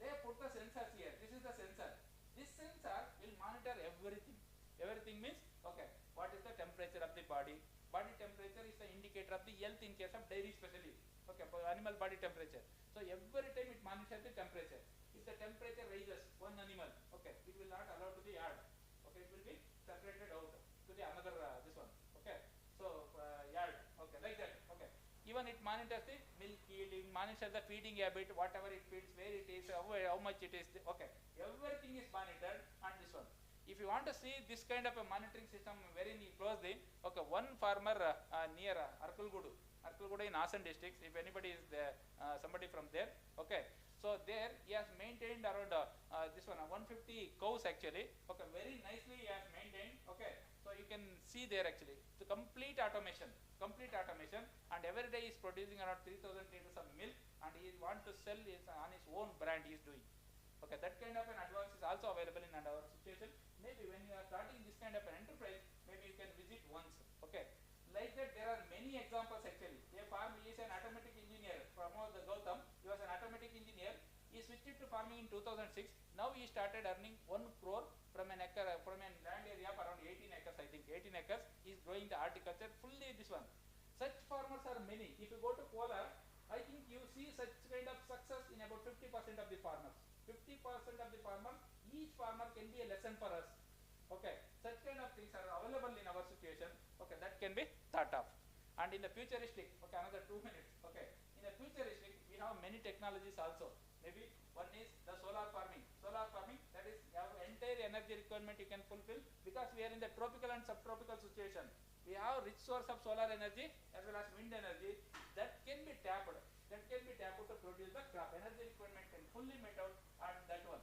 They have put the sensors here. This is the sensor. This sensor will monitor everything. Everything means, okay, what is the temperature of the body? Body temperature is the indicator of the health in case of dairy especially. Okay, for animal body temperature. So every time it monitors the temperature. If the temperature rises, one animal, okay, it will not allow to the yard. Okay, it will be separated out to the another this one. Okay, so yard. Okay, like that. Okay, even it monitors the milk yield, it monitors the feeding habit, whatever it feeds, where it is, how much it is. Okay, everything is monitored on this one. If you want to see this kind of a monitoring system very closely, okay, one farmer near Arkulgudu in Asan district, if anybody is there, somebody from there, okay, so there he has maintained around this one 150 cows actually. Okay, very nicely he has maintained. Okay, so you can see there actually the complete automation, and every day is producing around 3,000 liters of milk, and he want to sell his, on his own brand he is doing. Okay, that kind of an advance is also available in our situation. Maybe when you are starting this kind of an enterprise, maybe you can visit once. Okay, like that there are many examples actually. A farm is an automatic engineer from the Gautam. He was an automatic engineer. He switched to farming in 2006. Now he started earning 1 crore from an acre, from a land area of around 18 acres. I think 18 acres. He is growing the horticulture fully. This one. Such farmers are many. If you go to Kolar, I think you see such kind of success in about 50% of the farmers. 50% of the farmers. Each farmer can be a lesson for us. Okay, such kind of things are available in our situation. Okay, that can be thought of. And in the futuristic, okay, another 2 minutes. Okay, in the futuristic, we have many technologies also. Maybe one is the solar farming. Solar farming, that is our entire energy requirement you can fulfill, because we are in the tropical and subtropical situation. We have rich source of solar energy as well as wind energy that can be tapped. To produce the crop. Energy requirement can fully met out on that one.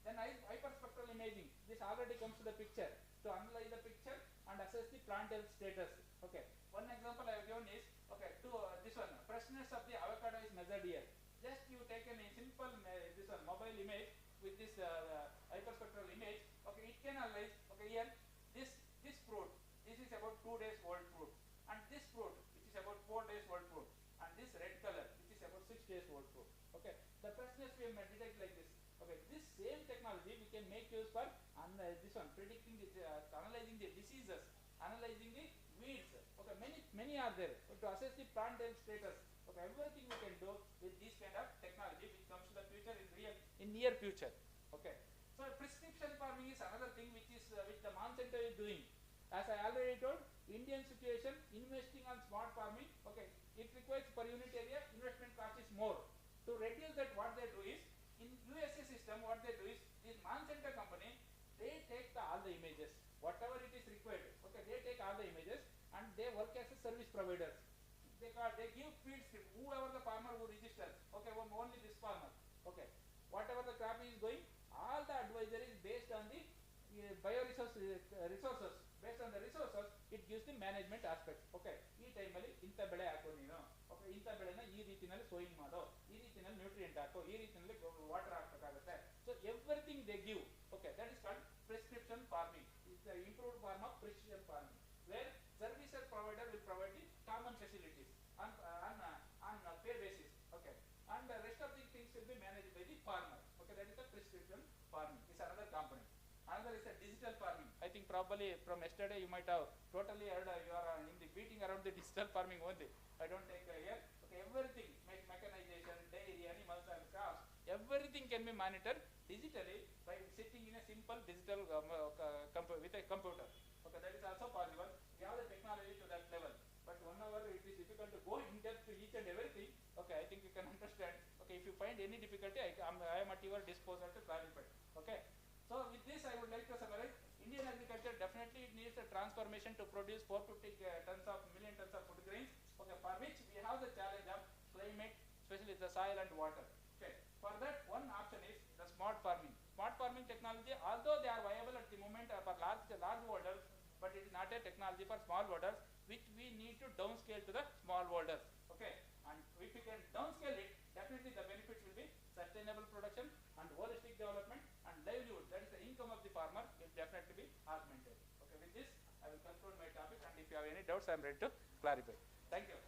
Then hyperspectral imaging. This already comes to the picture to analyze the picture and assess the plant health status. Okay. One example I have given is, okay, this one, freshness of the avocado is measured here. Just you take a simple this one mobile image with this hyperspectral image. Okay, it can analyze. Okay, here this fruit. This is about 2 days old fruit, and this fruit which is about 4 days old fruit, and this red color which is about 6 days old fruit. Okay, the freshness we may detect like this. Okay, this same technology we can make use for this one predicting the analyzing the diseases, analyzing the weeds. Okay, many are there to assess the plant health status. Okay, everything we can do with this kind of technology which comes to the future in near future. Okay, so prescription farming is another thing which the Monsanto is doing. As I already told, Indian situation, investing on smart farming, okay, it requires per unit area, investment cost is more. To reduce that, what they do is, in USA system, what they do is, this Monsanto company, they take all the images, whatever it is required, okay, they take all the images and they work as a service providers. They give fields to whoever the farmer who registers, okay, only this farmer, okay, whatever the crop is going, all the advisory is based on the bioresources, resources. Based on the resources, it gives the management aspect. Okay, ಈ ಟೈಮಲ್ಲಿ ಇಂಥ ಬೆಳೆ ಹಾಕೋ ನೀನು. Okay, ಇಂಥ ಬೆಳೆನ ಈ ರೀತಿನಲ್ಲಿ ಸೋಯಿಂಗ್ ಮಾಡೋ, ಈ ರೀತಿನಲ್ಲಿ ನ್ಯೂಟ್ರಿಯೆಂಟ್ ಹಾಕೋ, ಈ ರೀತಿನಲ್ಲಿ ವಾಟರ್ ಹಾಕಬೇಕಾಗುತ್ತೆ. So everything they give. Okay, that is called prescription farming. It's the improved form of precision farming, where services provider will provide the common facilities on pay basis. Okay, and the rest of the things will be managed by the farmer. Okay, that is the prescription farming. It's another component. Another is a digital farming. I think probably from yesterday you might have totally heard you are in the beating around the digital farming only. I don't take here. Okay, everything, mechanization, dairy, animals and crops, everything can be monitored digitally by sitting in a simple digital with a computer. Okay, that is also possible. We have the technology to that level. But 1 hour it is difficult to go in depth to each and everything. Okay, I think you can understand. Okay, if you find any difficulty, I am at your disposal to clarify. Okay. So with this, I would like to summarize. Indian agriculture definitely needs a transformation to produce 450 million tons of food grains. Okay, for which we have the challenge of climate, especially the soil and water. Okay, for that one option is the smart farming. Smart farming technology, although they are viable at the moment for large holders, but it is not a technology for small holders, which we need to downscale to the small holders. Okay, and if we can downscale it, definitely the benefits will be sustainable production and holistic development and livelihood. That is the income of the farmer will definitely be augmented. Okay, with this I will conclude my topic, and if you have any doubts, I am ready to clarify. Thank you.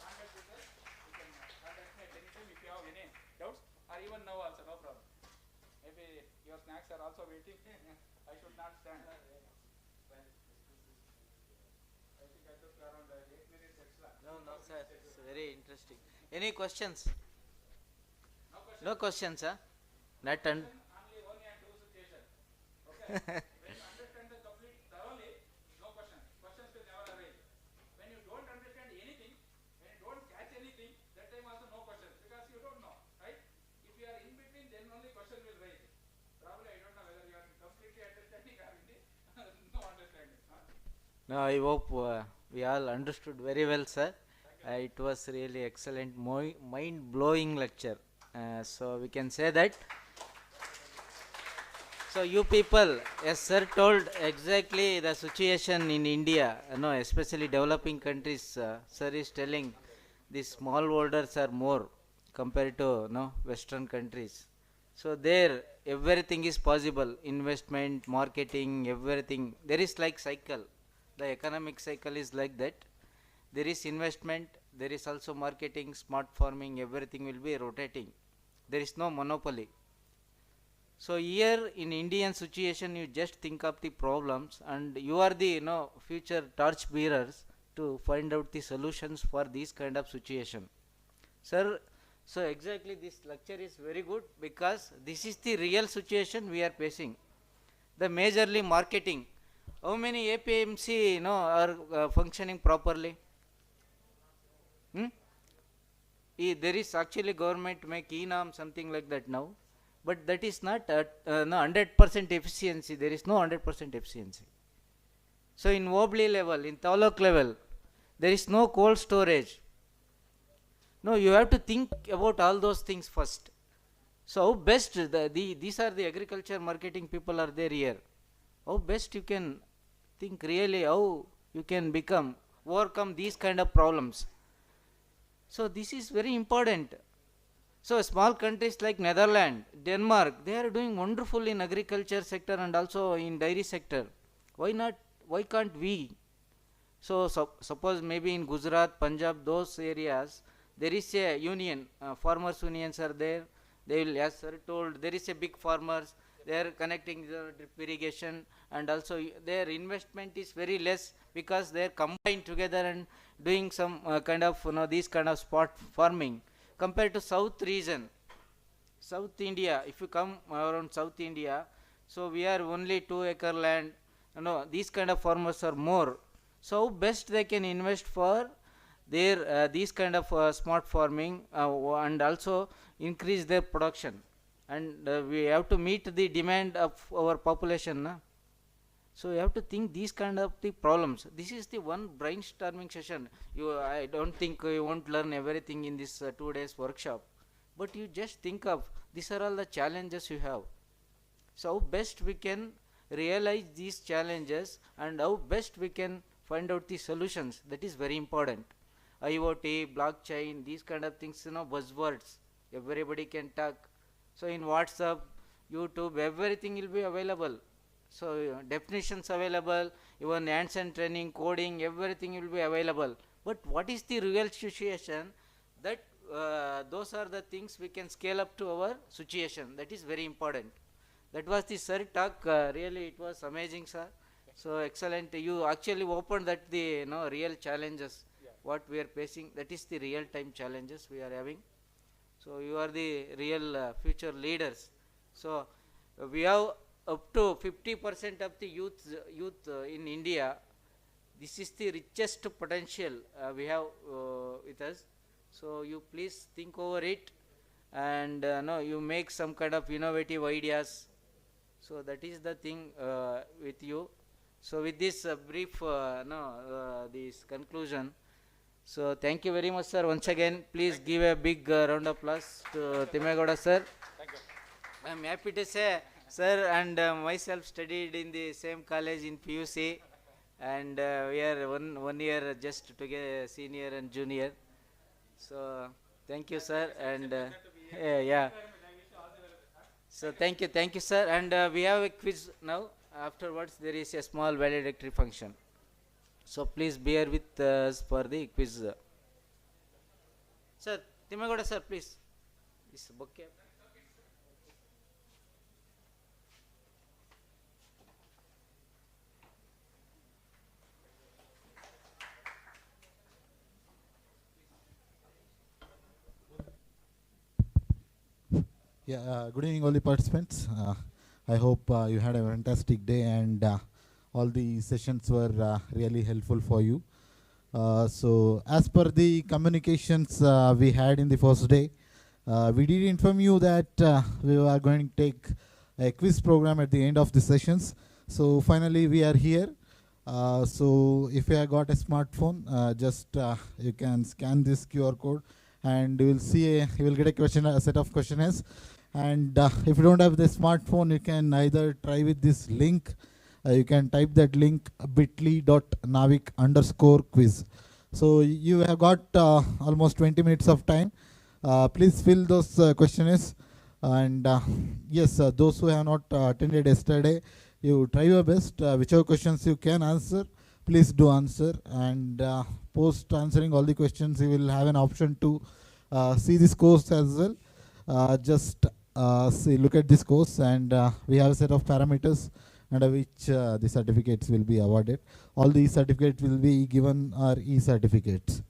Contact with us. You can contact me at any time if you have any doubts, or even now also, no problem. Maybe your snacks are also waiting. I should not stand. I think I took around 8 minutes extra. No, sir. It's very interesting. Any questions? No questions, sir. Not only one and two situation. Okay. When you understand the complete thoroughly, no question. Questions will never arise. When you don't understand anything, when you don't catch anything, that time also no questions, because you don't know, right? If you are in between, then only question will raise. Probably I don't know whether you are completely understanding or no understanding. Huh? No, I hope we all understood very well, sir. It was really excellent, mind-blowing lecture. So we can say that So you people, as sir told exactly the situation in India, especially developing countries, sir is telling the smallholders are more compared to Western countries. So there, everything is possible. Investment, marketing, everything. There is like cycle. The economic cycle is like that. There is investment. There is also marketing, smart farming. Everything will be rotating. There is no monopoly. So here in Indian situation, you just think of the problems, and you are the future torch bearers to find out the solutions for this kind of situation. Sir, so exactly this lecture is very good because this is the real situation we are facing. The majorly marketing. How many APMC are functioning properly? Hmm? There is actually government make e-norm something like that now, but that is not no 100% efficiency. There is no 100% efficiency. So in Wobbly level, in Taluk level, there is no cold storage. No, you have to think about all those things first. So how best these are the agriculture marketing people are there here. How best you can think really how you can overcome these kind of problems. So this is very important. So small countries like Netherlands, Denmark, they are doing wonderful in agriculture sector and also in dairy sector. Why not? Why can't we? So suppose maybe in Gujarat, Punjab, those areas, there is a union, farmers unions are there. They will, as sir told, there is a big farmers. They are connecting the drip irrigation, and also their investment is very less because they are combined together and doing some kind of these kind of spot farming compared to South region. South India, if you come around South India, so we are only 2 acre land. These kind of farmers are more. So best they can invest for their these kind of smart farming and also increase their production. And we have to meet the demand of our population. So you have to think these kind of the problems. This is the one brainstorming session. I don't think you won't learn everything in this 2 days workshop, but you just think of these are all the challenges you have. So how best we can realize these challenges and how best we can find out the solutions. That is very important. IoT, blockchain, these kind of things, buzzwords. Everybody can talk. So in WhatsApp, YouTube, everything will be available. So definitions available, even hands-on training, coding, everything will be available. But what is the real situation? That those are the things we can scale up to our situation. That is very important. That was the sir talk. Really, it was amazing, sir. So excellent. You actually opened that the real challenges what we are facing. That is the real-time challenges we are having. So you are the real future leaders. So we have up to 50% of the youth in India. This is the richest potential we have with us. So you please think over it, and you make some kind of innovative ideas. So that is the thing with you. So with this brief this conclusion. So thank you very much, sir. Once again, please give a big round of applause to Timegowda sir. Thank you. I am happy to say, sir and myself studied in the same college in PUC, and we are one year just together, senior and junior. So thank you, sir, and yeah. So thank you, sir. And we have a quiz now. Afterwards, there is a small valedictory function. So please bear with us for the quiz. Sir, Timegowda sir, please. This bouquet. Yeah, good evening, all the participants. I hope you had a fantastic day and all the sessions were really helpful for you. So, as per the communications we had in the first day, we did inform you that we are going to take a quiz program at the end of the sessions. So, finally, we are here. So, if you have got a smartphone, just you can scan this QR code, and you will see you will get a set of questionnaires. And if you don't have the smartphone, you can either try with this link. You can type that link bit.ly.navik_quiz. So you have got almost 20 minutes of time. Please fill those questionnaires. And yes, those who have not attended yesterday, you try your best. Whichever questions you can answer, please do answer. And post answering all the questions, you will have an option to see this course as well. Just see, look at this course, and we have a set of parameters under which the certificates will be awarded. All these certificates will be given are e-certificates.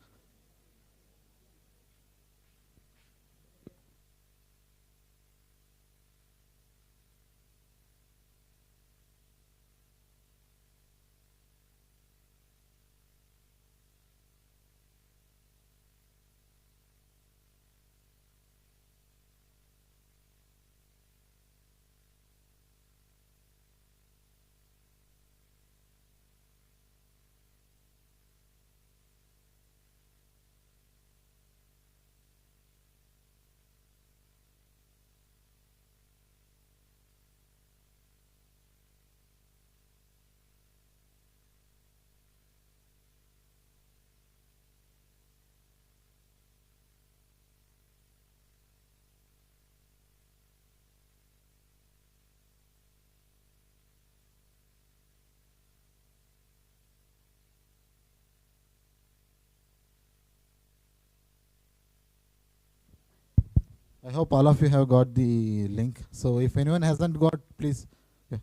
I hope all of you have got the link. So if anyone hasn't got, please. Yeah.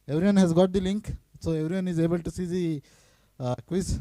Everyone has got the link, so everyone is able to see the quiz.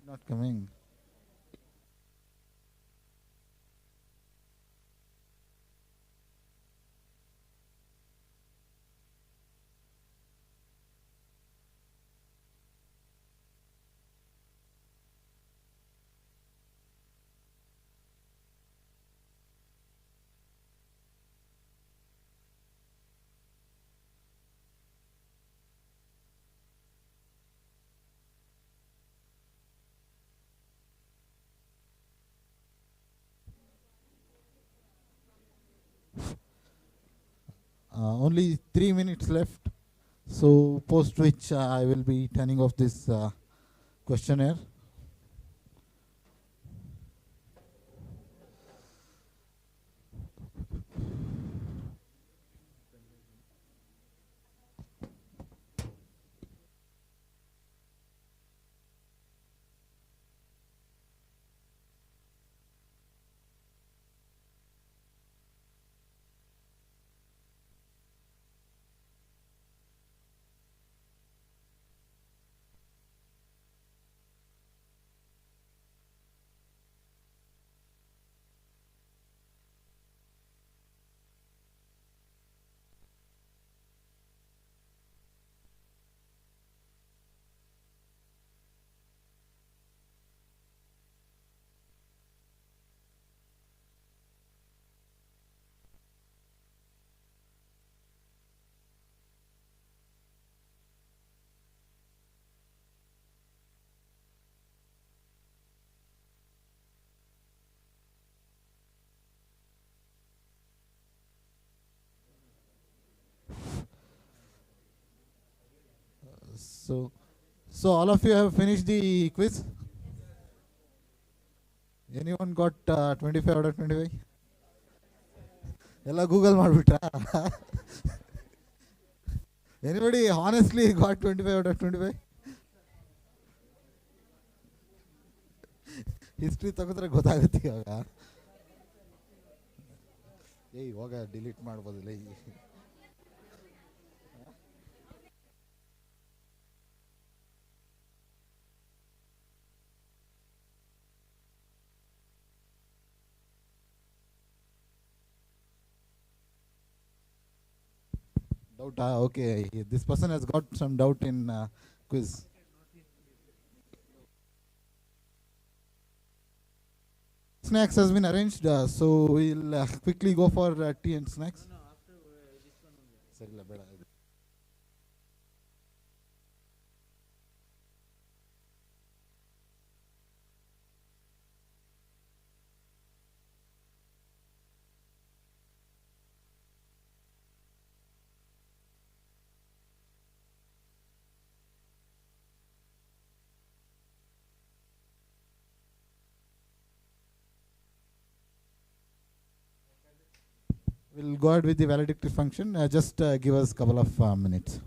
Not coming. Only 3 minutes left. So post which I will be turning off this questionnaire. So, so all of you have finished the quiz. Anyone got 25 out of 25? ಎಲ್ಲ Google ಮಾಡಿಬಿಟ್ರಾ? Anybody honestly got 25 out of 25? History ತೆಗೆದ್ರೆ ಗೊತ್ತಾಗುತ್ತೆ ಇವಾಗ. ಇವಾಗ delete ಮಾಡ್ಬೋದಿಲ್ಲ. Doubt, okay. This person has got some doubt in quiz. Snacks has been arranged, so we'll quickly go for tea and snacks. No, after this one only. Sorry, la, beda. We'll go ahead with the valedictory function. Just give us a couple of minutes.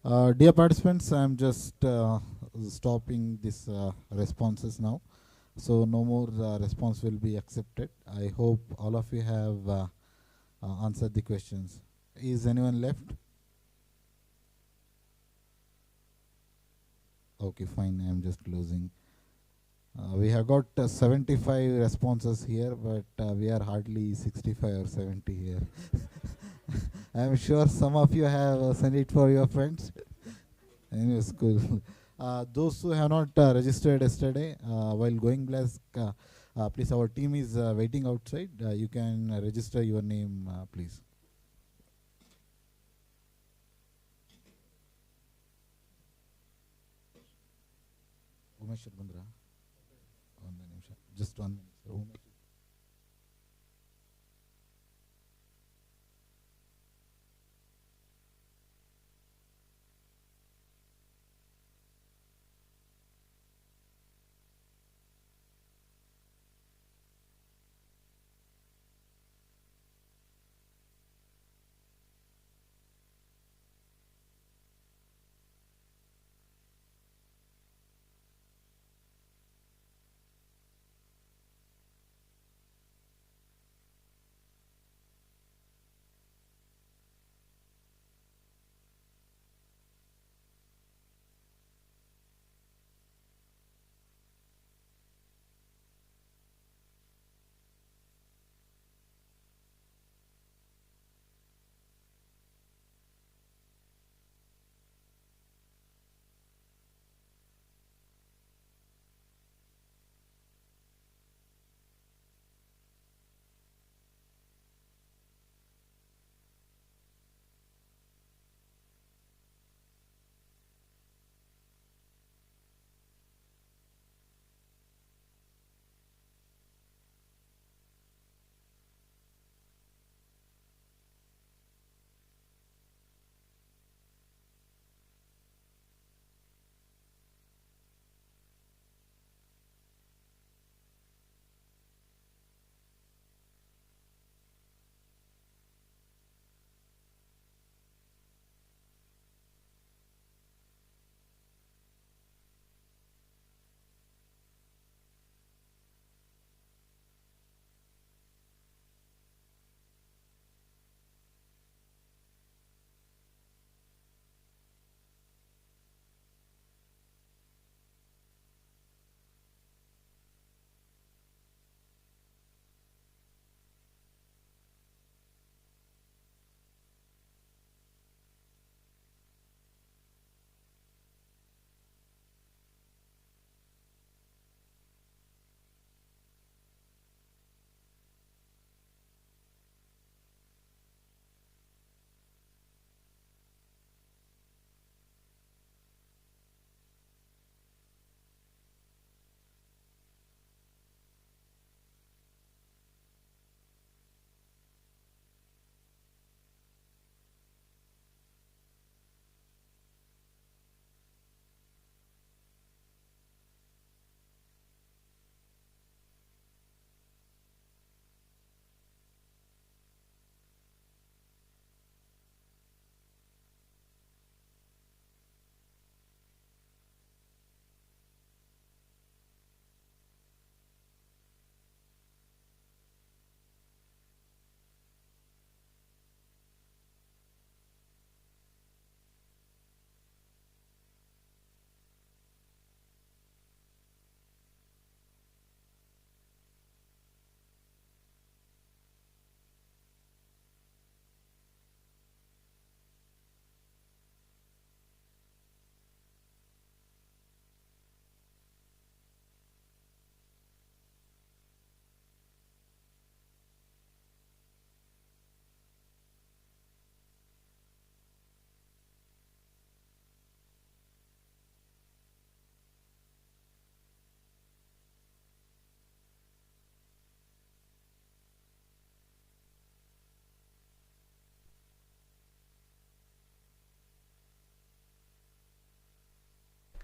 Dear participants, I'm just stopping this responses now. So no more response will be accepted. I hope all of you have answered the questions. Is anyone left? Okay, fine. I'm just closing. We have got 75 responses here, but we are hardly 65 or 70 here. I'm sure some of you have sent it for your friends. Anyways, cool. Those who have not registered yesterday, while going blast, please, our team is waiting outside. You can register your name, please. Umesh Bandra. Just 1 minute. Sir. Umesh.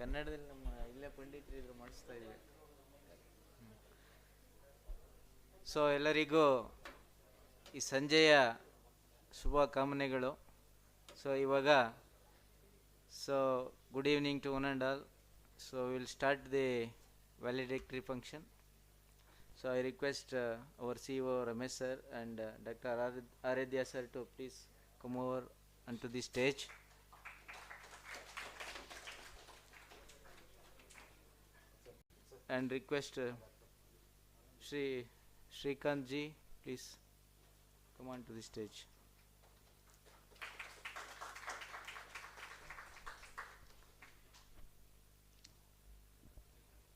ಕನ್ನಡದಲ್ಲಿ ನಮ್ಮ ಇಲ್ಲೇ ಪಂಡಿತರು ಇದ್ರು ಮಾಡಿಸ್ತಾ ಇದ್ವಿ. So ಎಲ್ಲರಿಗೂ ಈ ಸಂಜೆಯ ಶುಭ ಕಾಮನೆಗಳು. ಸೊ ಇವಾಗ So, good evening to one and all. So, we will start the valedictory function. So, I request our CEO Ramesh sir and Dr. Aradhya sir to please come over onto the stage. And request Shrikant ji, please come on to the stage.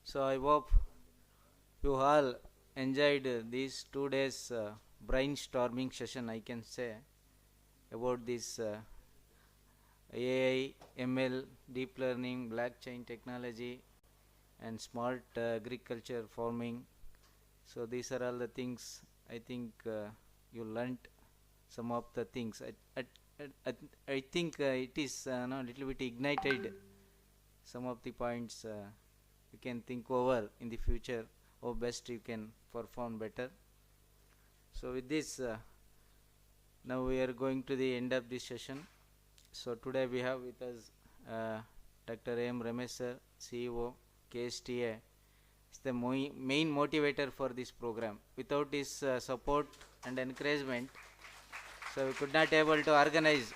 So I hope you all enjoyed these 2 days brainstorming session, I can say, about this AI, ML, deep learning, blockchain technology, and smart agriculture farming. So these are all the things I think you learnt some of the things. I think it is no, little bit ignited some of the points you can think over in the future how best you can perform better. So with this, now we are going to the end of this session. So today we have with us Dr. M. Ramesh sir, CEO, KSTA. Is the main motivator for this program. Without his support and encouragement, so we could not able to organize.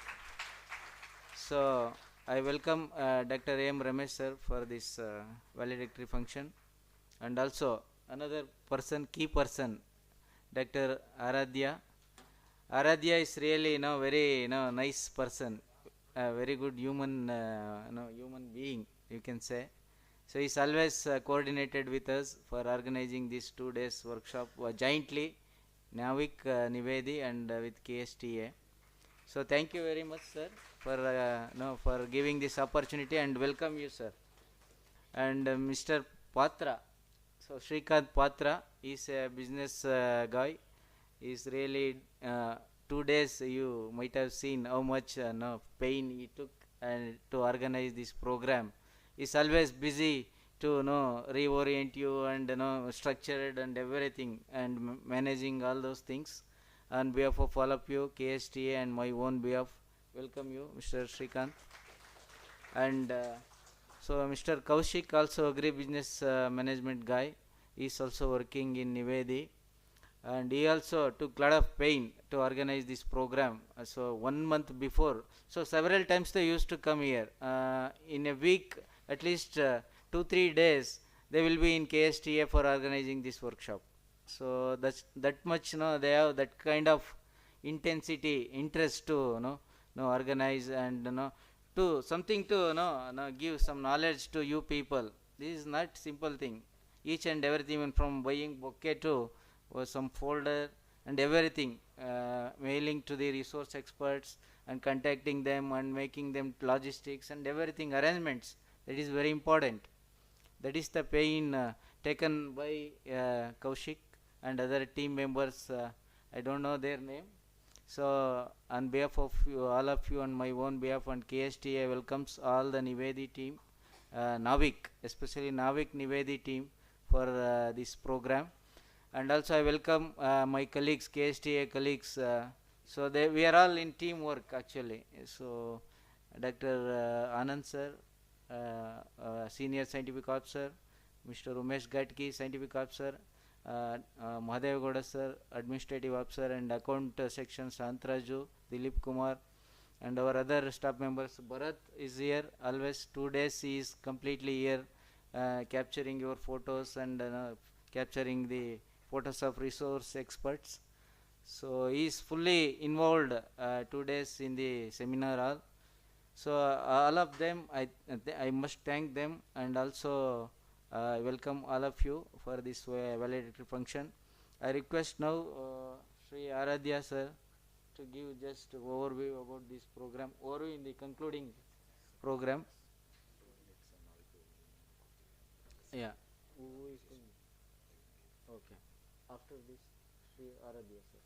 So I welcome Dr. M. Ramesh sir for this valedictory function, and also another person, key person, Dr. Aradhya. Aradhya is really very nice person, a very good human human being, you can say. So he's always coordinated with us for organizing this 2 days workshop jointly, Navik, Nivedi, and with KSTA. So thank you very much, sir, for giving this opportunity, and welcome you, sir. And Mr. Patra, so Shrikant Patra is a business guy. He's really 2 days. You might have seen how much pain he took and to organize this program. He's always busy to reorient you and structured and everything and managing all those things. On behalf of all of you, KSTA, and my own behalf, welcome you, Mr. Shrikant. And so Mr. Kaushik, also agribusiness management guy, is also working in Nivedi, and he also took a lot of pain to organize this program. So 1 month before, so several times they used to come here. In a week, at least 2-3 days, they will be in KSTA for organizing this workshop. So that much they have that kind of intensity, interest to organize and to something to give some knowledge to you people. This is not simple thing. Each and everything, even from buying bouquet to some folder and everything, mailing to the resource experts and contacting them and making them logistics and everything arrangements. That is very important. That is the pain taken by Kaushik and other team members. I don't know their name. So on behalf of you, all of you, on my own behalf, and KSTA welcomes all the Nivedi team, Navik, especially Navik Nivedi team for this program. And also I welcome my colleagues, KSTA colleagues. So we are all in teamwork actually. So Dr. Anand sir, Senior Scientific Officer, Mr. Umesh Gatki, Scientific Officer, Mahadev Gowda sir, Administrative Officer, and Account Section Santraju, Dilip Kumar, and our other staff members. Bharat is here always. 2 days he is completely here, capturing your photos and capturing the photos of resource experts. So he is fully involved 2 days in the seminar hall. So all of them, I must thank them, and also welcome all of you for this valedictory function. I request now Sri Aradhya sir to give just overview about this program, overview in the concluding program. Yeah. Who is going? Okay. After this, Sri Aradhya sir.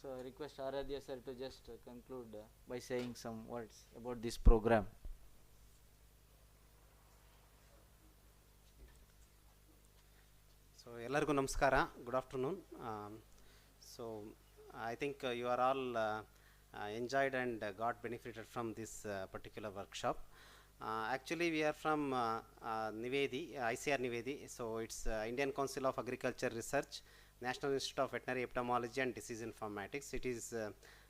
So I request Aradhya sir to just conclude by saying some words about this program. So ಎಲ್ಲರಿಗೂ ನಮಸ್ಕಾರ, good afternoon. So I think you are all enjoyed and got benefited from this particular workshop. Actually, we are from Nivedi, ICR Nivedi. So it's Indian Council of Agriculture Research, National Institute of Veterinary Epidemiology and Disease Informatics. It is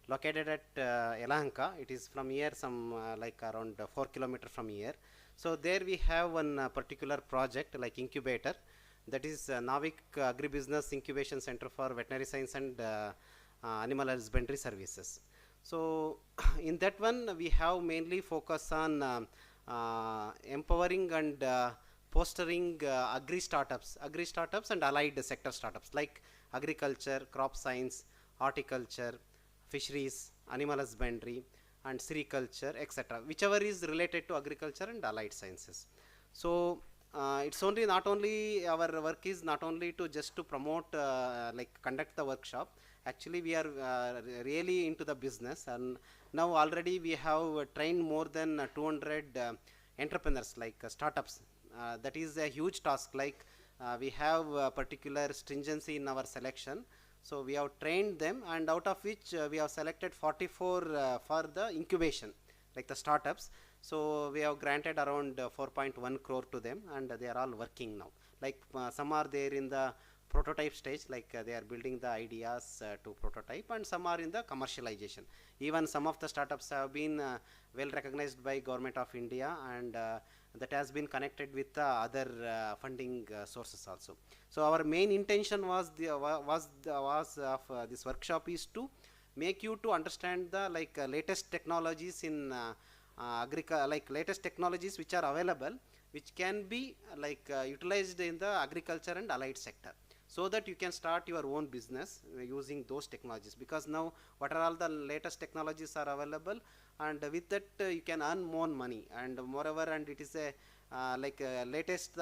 located at Yelahanka. It is from here some like around 4 kilometers from here. So there we have one particular project like incubator, that is Navik Agribusiness Incubation Center for Veterinary Science and Animal Husbandry Services. So in that one we have mainly focus on empowering and fostering agri startups and allied sector startups like agriculture, crop science, horticulture, fisheries, animal husbandry and sericulture, etc., whichever is related to agriculture and allied sciences. So it's only not only our work is not only to just to promote like conduct the workshop. Actually we are really into the business, and now already we have trained more than 200 entrepreneurs like startups. That is a huge task. Like we have particular stringency in our selection. So we have trained them, and out of which we have selected 44 for the incubation, like the startups. So we have granted around 4.1 crore to them, and they are all working now. Like some are there in the prototype stage, like they are building the ideas to prototype, and some are in the commercialization. Even some of the startups have been well recognized by Government of India, and that has been connected with other funding sources also. So our main intention was of this workshop is to make you to understand the like latest technologies in like latest technologies which are available, which can be like utilized in the agriculture and allied sector, so that you can start your own business using those technologies. Because now what are all the latest technologies are available, and with that you can earn more money, and moreover, and it is a like latest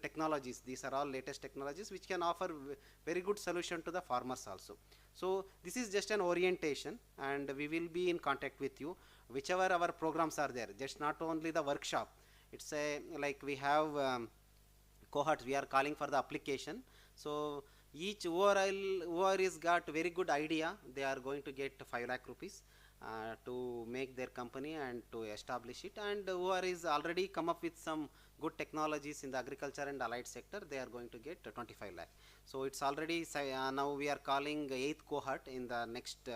technologies. These are all latest technologies which can offer very good solution to the farmers also. So this is just an orientation, and we will be in contact with you whichever our programs are there. Just not only the workshop, it's a like we have cohorts. We are calling for the application. So each whoever is got very good idea, they are going to get 5 lakh rupees to make their company and to establish it. And whoever is already come up with some good technologies in the agriculture and allied sector, they are going to get 25 lakh. So it's already now we are calling 8th cohort in the next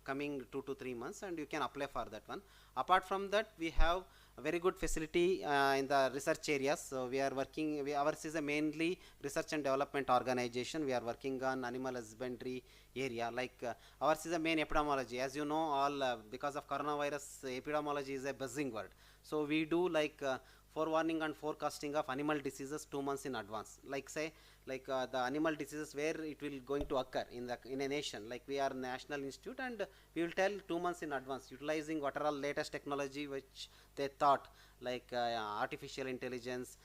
coming 2 to 3 months, and you can apply for that one. Apart from that, we have a very good facility in the research areas. So we are working, ours is a mainly research and development organization. We are working on animal husbandry area. Like ours is a main epidemiology. As you know, all because of coronavirus, epidemiology is a buzzing word. So we do like forewarning and forecasting of animal diseases 2 months in advance. Like say, like the animal diseases where it will going to occur in a nation. Like we are national institute, and we will tell 2 months in advance, utilizing what are all latest technology which they thought, like artificial intelligence,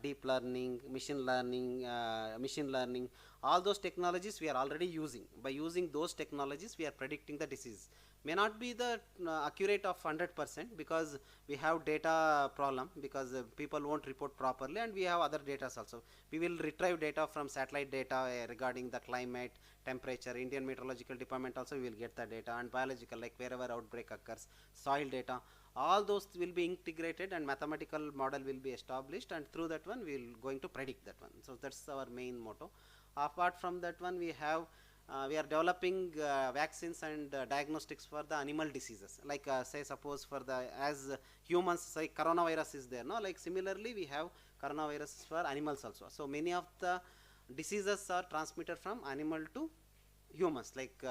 deep learning, machine learning, all those technologies we are already using. By using those technologies, we are predicting the disease. May not be the accurate of 100%, because we have data problem, because people won't report properly, and we have other data also. We will retrieve data from satellite data regarding the climate, temperature. Indian Meteorological Department also will get the data, and biological, like wherever outbreak occurs, soil data. All those will be integrated, and mathematical model will be established, and through that one we will going to predict that one. So that's our main motto. Apart from that one, we have we are developing vaccines and diagnostics for the animal diseases. Like say suppose for the as humans, like coronavirus is there, no? Like similarly we have coronavirus for animals also. So many of the diseases are transmitted from animal to humans, like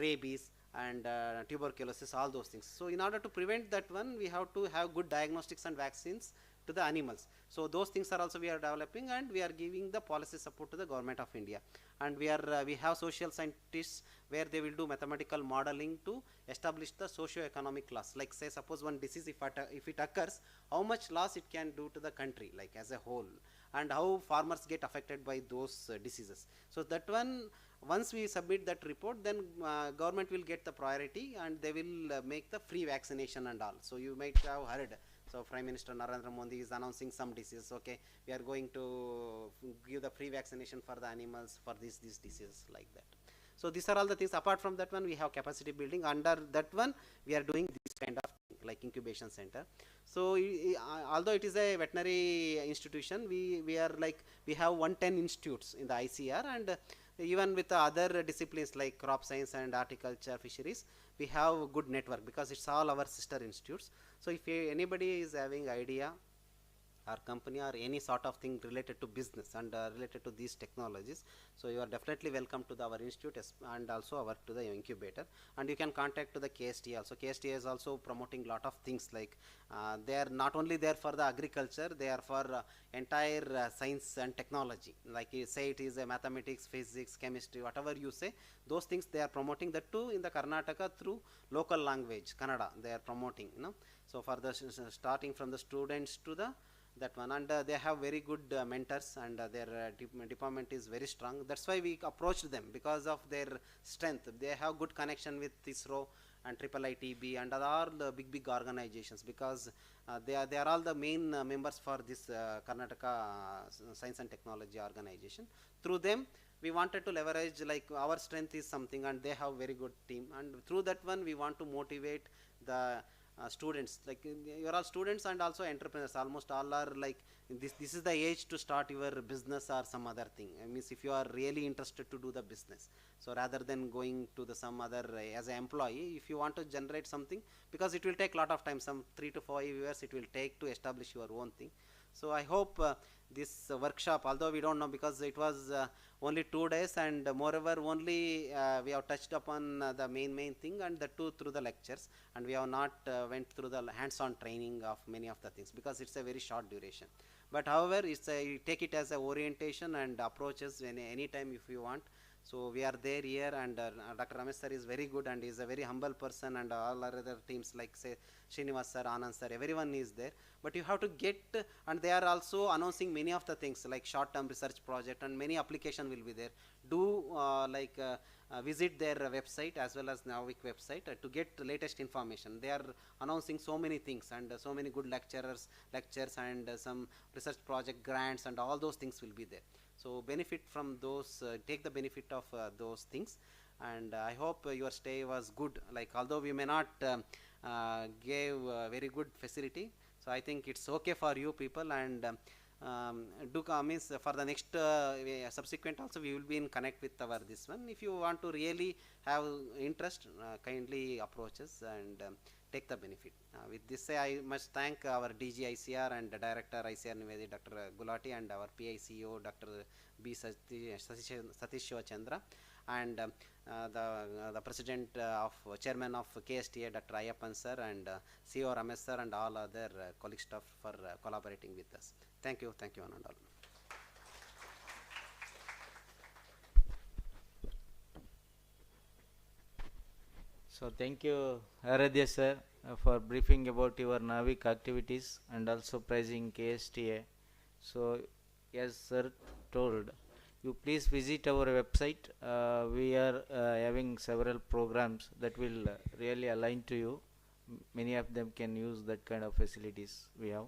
rabies and tuberculosis, all those things. So in order to prevent that one, we have to have good diagnostics and vaccines to the animals. So those things are also we are developing, and we are giving the policy support to the Government of India. And we are we have social scientists where they will do mathematical modeling to establish the socio-economic loss. Like say suppose one disease, if it occurs, how much loss it can do to the country, like as a whole, and how farmers get affected by those diseases. So that one, once we submit that report, then government will get the priority, and they will make the free vaccination and all. So you might have heard, so Prime Minister Narendra Modi is announcing some diseases. Okay, we are going to give the free vaccination for the animals for these diseases, like that. So these are all the things. Apart from that one, we have capacity building. Under that one, we are doing this kind of thing, like incubation center. So although it is a veterinary institution, we are like, we have 110 institutes in the ICR, and even with the other disciplines like crop science and horticulture, fisheries, we have good network because it's all our sister institutes. So if anybody is having idea or company or any sort of thing related to business and related to these technologies, so you are definitely welcome to our institute and also our to the incubator, and you can contact to the KSTA also. KSTA is also promoting lot of things, like they are not only there for the agriculture, they are for entire science and technology, like you say it is a mathematics, physics, chemistry, whatever you say, those things they are promoting, that too in the Karnataka through local language Kannada they are promoting, you know. So for the starting from the students to the that one, and they have very good mentors, and their department is very strong. That's why we approached them, because of their strength. They have good connection with ISRO and IIITB and all the big organizations, because they are all the main members for this Karnataka Science and Technology organization. Through them we wanted to leverage, like our strength is something and they have very good team, and through that one we want to motivate the students, like you're all students and also entrepreneurs, almost all are like this is the age to start your business or some other thing. I mean, if you are really interested to do the business, so rather than going to the some other as an employee, if you want to generate something, because it will take lot of time, some 3 to 5 years it will take to establish your own thing. So I hope this workshop, although we don't know, because it was only 2 days, and moreover only we have touched upon the main thing, and the two through the lectures, and we have not went through the hands-on training of many of the things, because it's a very short duration. But however, it's you take it as a orientation and approaches any time if you want. So we are there here, and Dr. Ramesh sir is very good, and he is a very humble person, and all our other teams like say Srinivas sir, Anand sir, everyone is there. But you have to get, and they are also announcing many of the things like short-term research project, and many application will be there. Do visit their website as well as Navik website to get the latest information. They are announcing so many things, and so many good lectures and some research project grants, and all those things will be there. So benefit from those, take the benefit of those things, and I hope your stay was good. Like although we may not give very good facility, so I think it's okay for you people, and do come means for the next subsequent also we will be in connect with our this one. If you want to really have interest, kindly approach us and take the benefit. With this say, I must thank our DG ICR and Director ICR Nivedi, Dr. Gulati, and our PICO, Dr. B. Satish Chandra, and the President of Chairman of KSTA, Dr. Ayappan sir, and CEO Ramesh sir, and all other colleague staff for collaborating with us. Thank you, one and all. So thank you, Aradhya sir, for briefing about your Navik activities and also praising KSTA. So as sir told, you please visit our website. We are having several programs that will really align to you. Many of them can use that kind of facilities we have.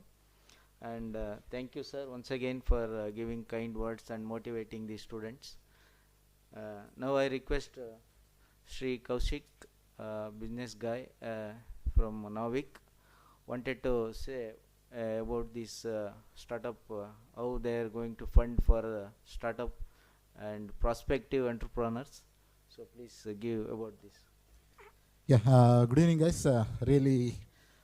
And thank you sir once again for giving kind words and motivating the students. Now I request Shri Kaushik, business guy from Navik, wanted to say about this startup, how they are going to fund for startup and prospective entrepreneurs. So please give about this. Yeah, good evening guys. Really,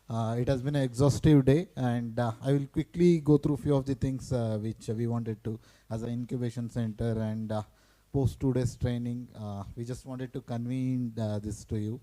it has been an exhaustive day, and I will quickly go through few of the things which we wanted to, as an incubation center and post 2 days training. We just wanted to convene this to you.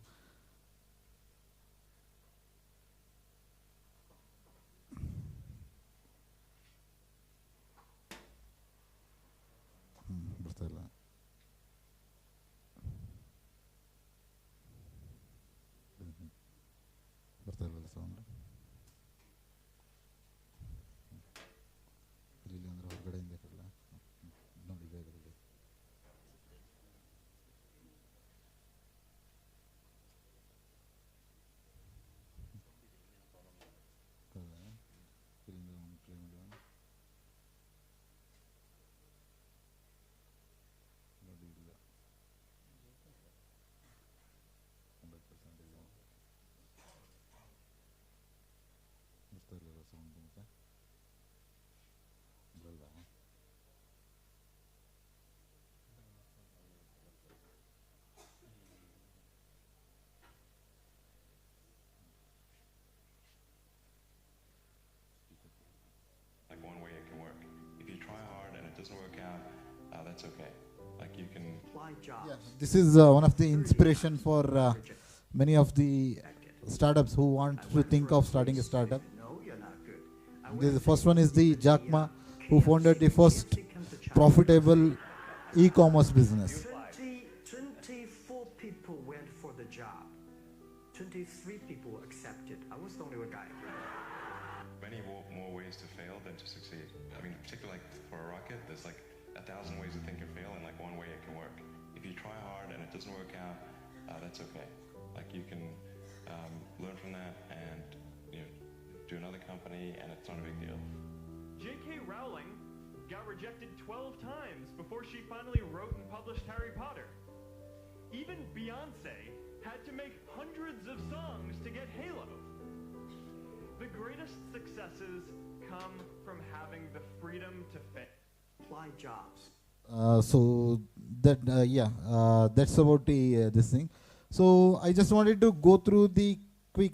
that's okay. Like you can. Yeah, this is one of the inspiration for many of the startups who want to think of starting a startup. The first one is the Jack Ma, who founded the first profitable e-commerce business. 24 people went for the job. 23 people accepted. I was the only one guy. Many more ways to fail than to succeed. I mean, particularly like for a rocket, there's like 1,000 ways to think and fail, and like one way it can work. If you try hard and it doesn't work out, that's okay. Like you can learn from that and do another company, and it's not a big deal. J.K. Rowling got rejected 12 times before she finally wrote and published Harry Potter. Even Beyonce had to make hundreds of songs to get Halo. The greatest successes come from having the freedom to fail. Apply jobs. So that that's about the this thing. So I just wanted to go through the quick.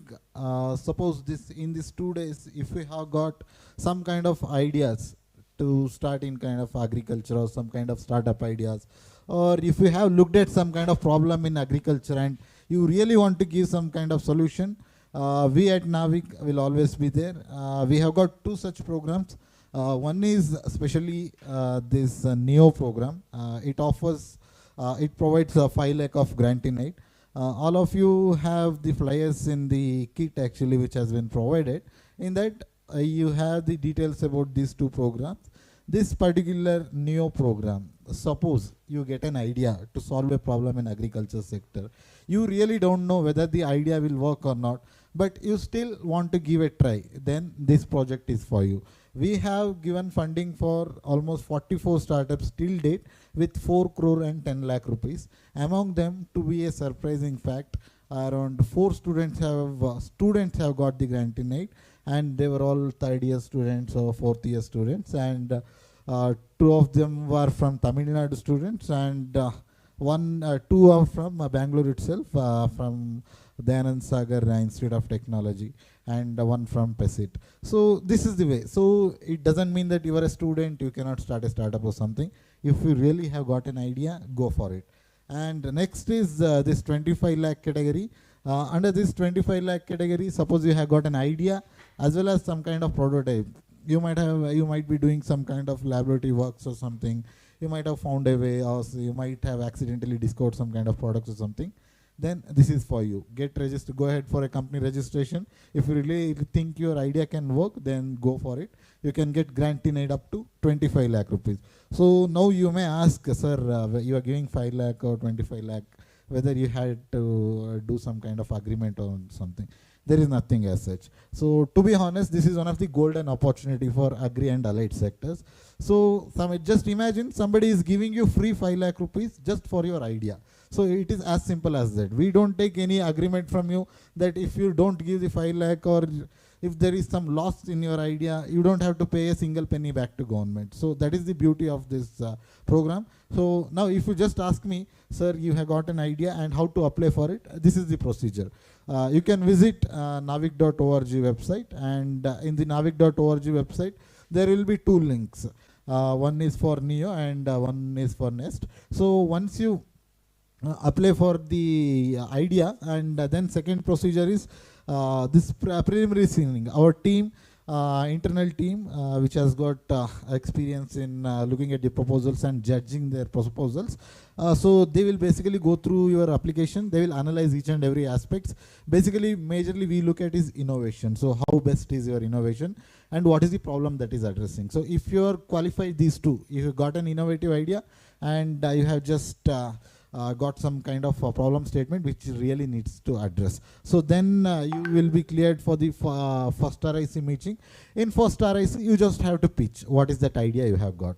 Suppose this in these 2 days, if we have got some kind of ideas to start in kind of agriculture or some kind of startup ideas, or if you have looked at some kind of problem in agriculture and you really want to give some kind of solution, we at Navik will always be there. We have got 2 such programs. One is especially this NEO program. It offers, it provides a 5 lakh of grant in aid. All of you have the flyers in the kit actually, which has been provided. In that you have the details about these 2 programs. This particular NEO program, suppose you get an idea to solve a problem in agriculture sector. You really don't know whether the idea will work or not, but you still want to give a try, then this project is for you. We have given funding for almost 44 startups till date with 4 crore and 10 lakh rupees. Among them, to be a surprising fact, around 4 students have got the grant in aid, and they were all 3rd year students or 4th year students, and 2 of them were from Tamil Nadu students, and 2 are from Bangalore itself, from Dayanand Sagar Institute of Technology, and 1 from PESIT. So this is the way. So it doesn't mean that you are a student, you cannot start a startup or something. If you really have got an idea, go for it. And next is this 25 lakh category. Under this 25 lakh category, suppose you have got an idea as well as some kind of prototype. You might be doing some kind of laboratory works or something. You might have found a way, or you might have accidentally discovered some kind of products or something. Then this is for you. Get registered. Go ahead for a company registration. If you really think your idea can work, then go for it. You can get grant in aid up to 25 lakh rupees. So now you may ask, sir, you are giving 5 lakh or 25 lakh, whether you had to do some kind of agreement or something. There is nothing as such. So to be honest, this is one of the golden opportunity for agri and allied sectors. So just imagine somebody is giving you free 5 lakh rupees just for your idea. So it is as simple as that. We don't take any agreement from you that if you don't give the 5 lakh or if there is some loss in your idea, you don't have to pay a single penny back to government. So that is the beauty of this program. So now if you just ask me, sir, you have got an idea and how to apply for it, this is the procedure. You can visit navik.org website, and in the navik.org website, there will be 2 links. One is for NEO and one is for NEST. So once you apply for the idea, and then second procedure is this preliminary screening. Our team, internal team, which has got experience in looking at the proposals and judging their proposals. So they will basically go through your application. They will analyze each and every aspects. Basically, majorly we look at is innovation. So how best is your innovation and what is the problem that is addressing. So if you are qualified these 2, if you got an innovative idea and you have just got some kind of a problem statement which really needs to address. So then you will be cleared for the first RIC meeting. In first RIC, you just have to pitch what is that idea you have got.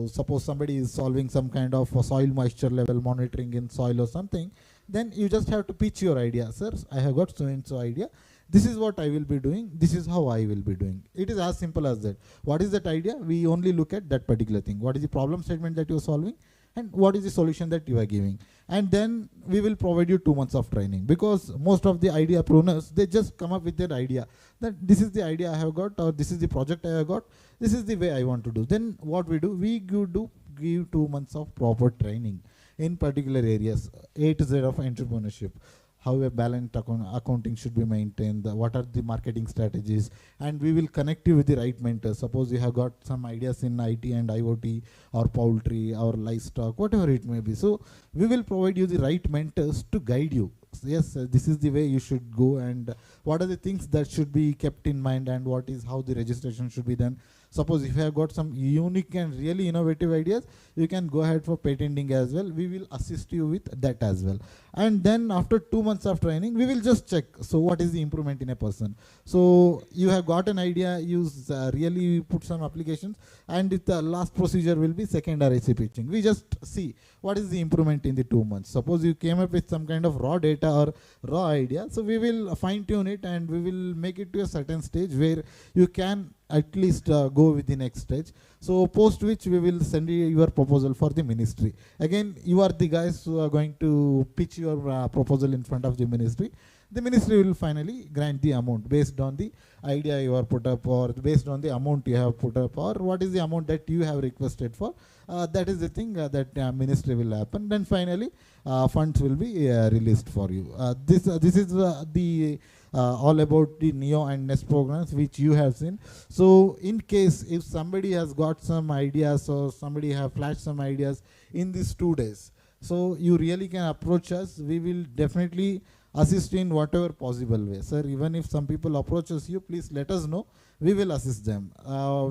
Suppose somebody is solving some kind of soil moisture level monitoring in soil or something, then you just have to pitch your idea. Sir, I have got so and so idea. This is what I will be doing. This is how I will be doing. It is as simple as that. What is that idea? We only look at that particular thing. What is the problem statement that you are solving? And what is the solution that you are giving? And then we will provide you 2 months of training, because most of the idea proners, they just come up with their idea that this is the idea I have got, or this is the project I have got, this is the way I want to do. Then what we do, we do give 2 months of proper training in particular areas, A to Z of entrepreneurship, how a balanced accounting should be maintained, what are the marketing strategies, and we will connect you with the right mentors. Suppose you have got some ideas in IT and IoT or poultry or livestock, whatever it may be. So we will provide you the right mentors to guide you. Yes, this is the way you should go, and what are the things that should be kept in mind, and what is how the registration should be done. Suppose if you have got some unique and really innovative ideas, you can go ahead for patenting as well. We will assist you with that as well. And then after 2 months of training, we will just check. So what is the improvement in a person? So you have got an idea, you really put some applications, and the last procedure will be secondary pitching. We just see what is the improvement in the 2 months. Suppose you came up with some kind of raw data or raw idea, so we will fine tune it and we will make it to a certain stage where you can at least go with the next stage. So post which we will send you your proposal for the ministry. Again, you are the guys who are going to pitch your proposal in front of the ministry. The ministry will finally grant the amount based on the idea you are put up, or based on the amount you have put up, or what is the amount that you have requested for. That is the thing that ministry will happen. Then finally funds will be released for you. This is the all about the NEO and NEST programs which you have seen. So in case if somebody has got some ideas or somebody have flashed some ideas in these 2 days, so you really can approach us. We will definitely assist in whatever possible way. Sir, even if some people approaches you, please let us know. We will assist them.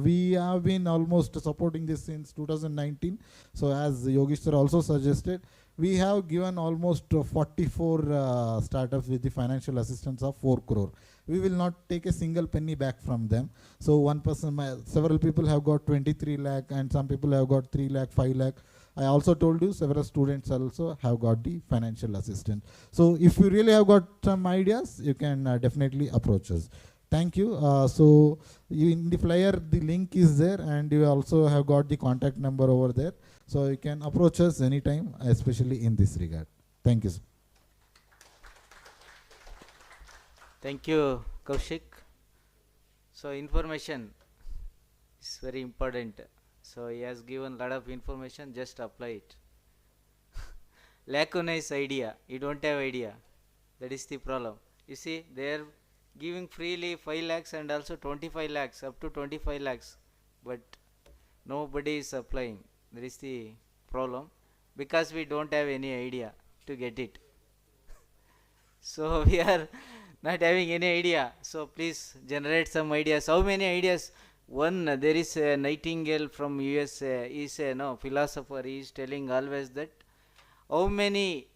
We have been almost supporting this since 2019. So as Yogesh sir also suggested, we have given almost 44 startups with the financial assistance of 4 crore. We will not take a single penny back from them. So one person, several people have got 23 lakh, and some people have got 3 lakh, 5 lakh. I also told you several students also have got the financial assistance. So if you really have got some ideas, you can definitely approach us. Thank you. So in the flyer, the link is there, and you also have got the contact number over there. So you can approach us anytime, especially in this regard. Thank you, sir. Thank you, Kaushik. So information is very important. So he has given a lot of information, just apply it. Lacuna is idea. You don't have idea. That is the problem. You see, they are giving freely 5 lakhs and also 25 lakhs, up to 25 lakhs. But nobody is applying. That is the problem. Because we don't have any idea to get it. So we are not having any idea. So please generate some ideas. How many ideas? One, there is a Nightingale from USA. He is a philosopher. He is telling always that how many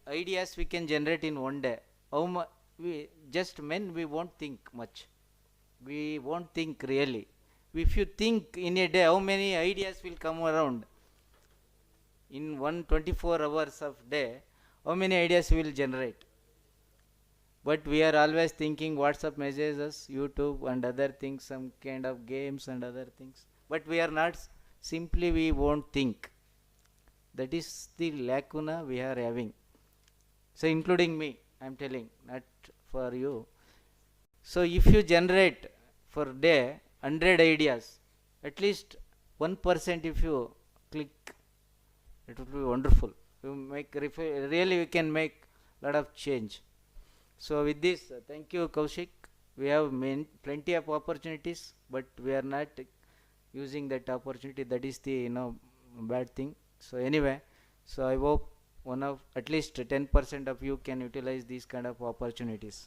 ideas we can generate in one day. We just men, we won't think much. We won't think really. If you think in a day, how many ideas will come around? In 124 hours of day, how many ideas we will generate? But we are always thinking WhatsApp messages, YouTube and other things, some kind of games and other things. But we are not, simply we won't think. That is the lacuna we are having. So including me, I am telling, not for you. So if you generate for day 100 ideas, at least 1% if you click, it would be wonderful. You make really we can make a lot of change. So with this, thank you, Kaushik. We have plenty of opportunities, but we are not using that opportunity. That is the bad thing. So anyway, so I hope at least 10% of you can utilize these kind of opportunities.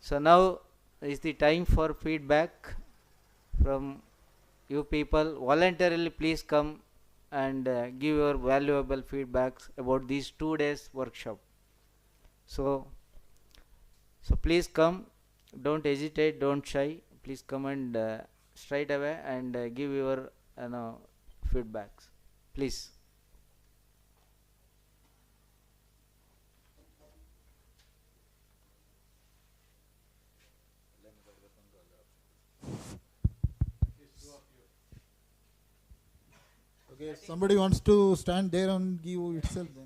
So now is the time for feedback from you people. Voluntarily, please come and give your valuable feedbacks about these 2 days workshop. So please come, don't hesitate, don't shy. Please come and straight away and give your feedbacks. Please. Okay, if somebody wants to stand there and give itself, then.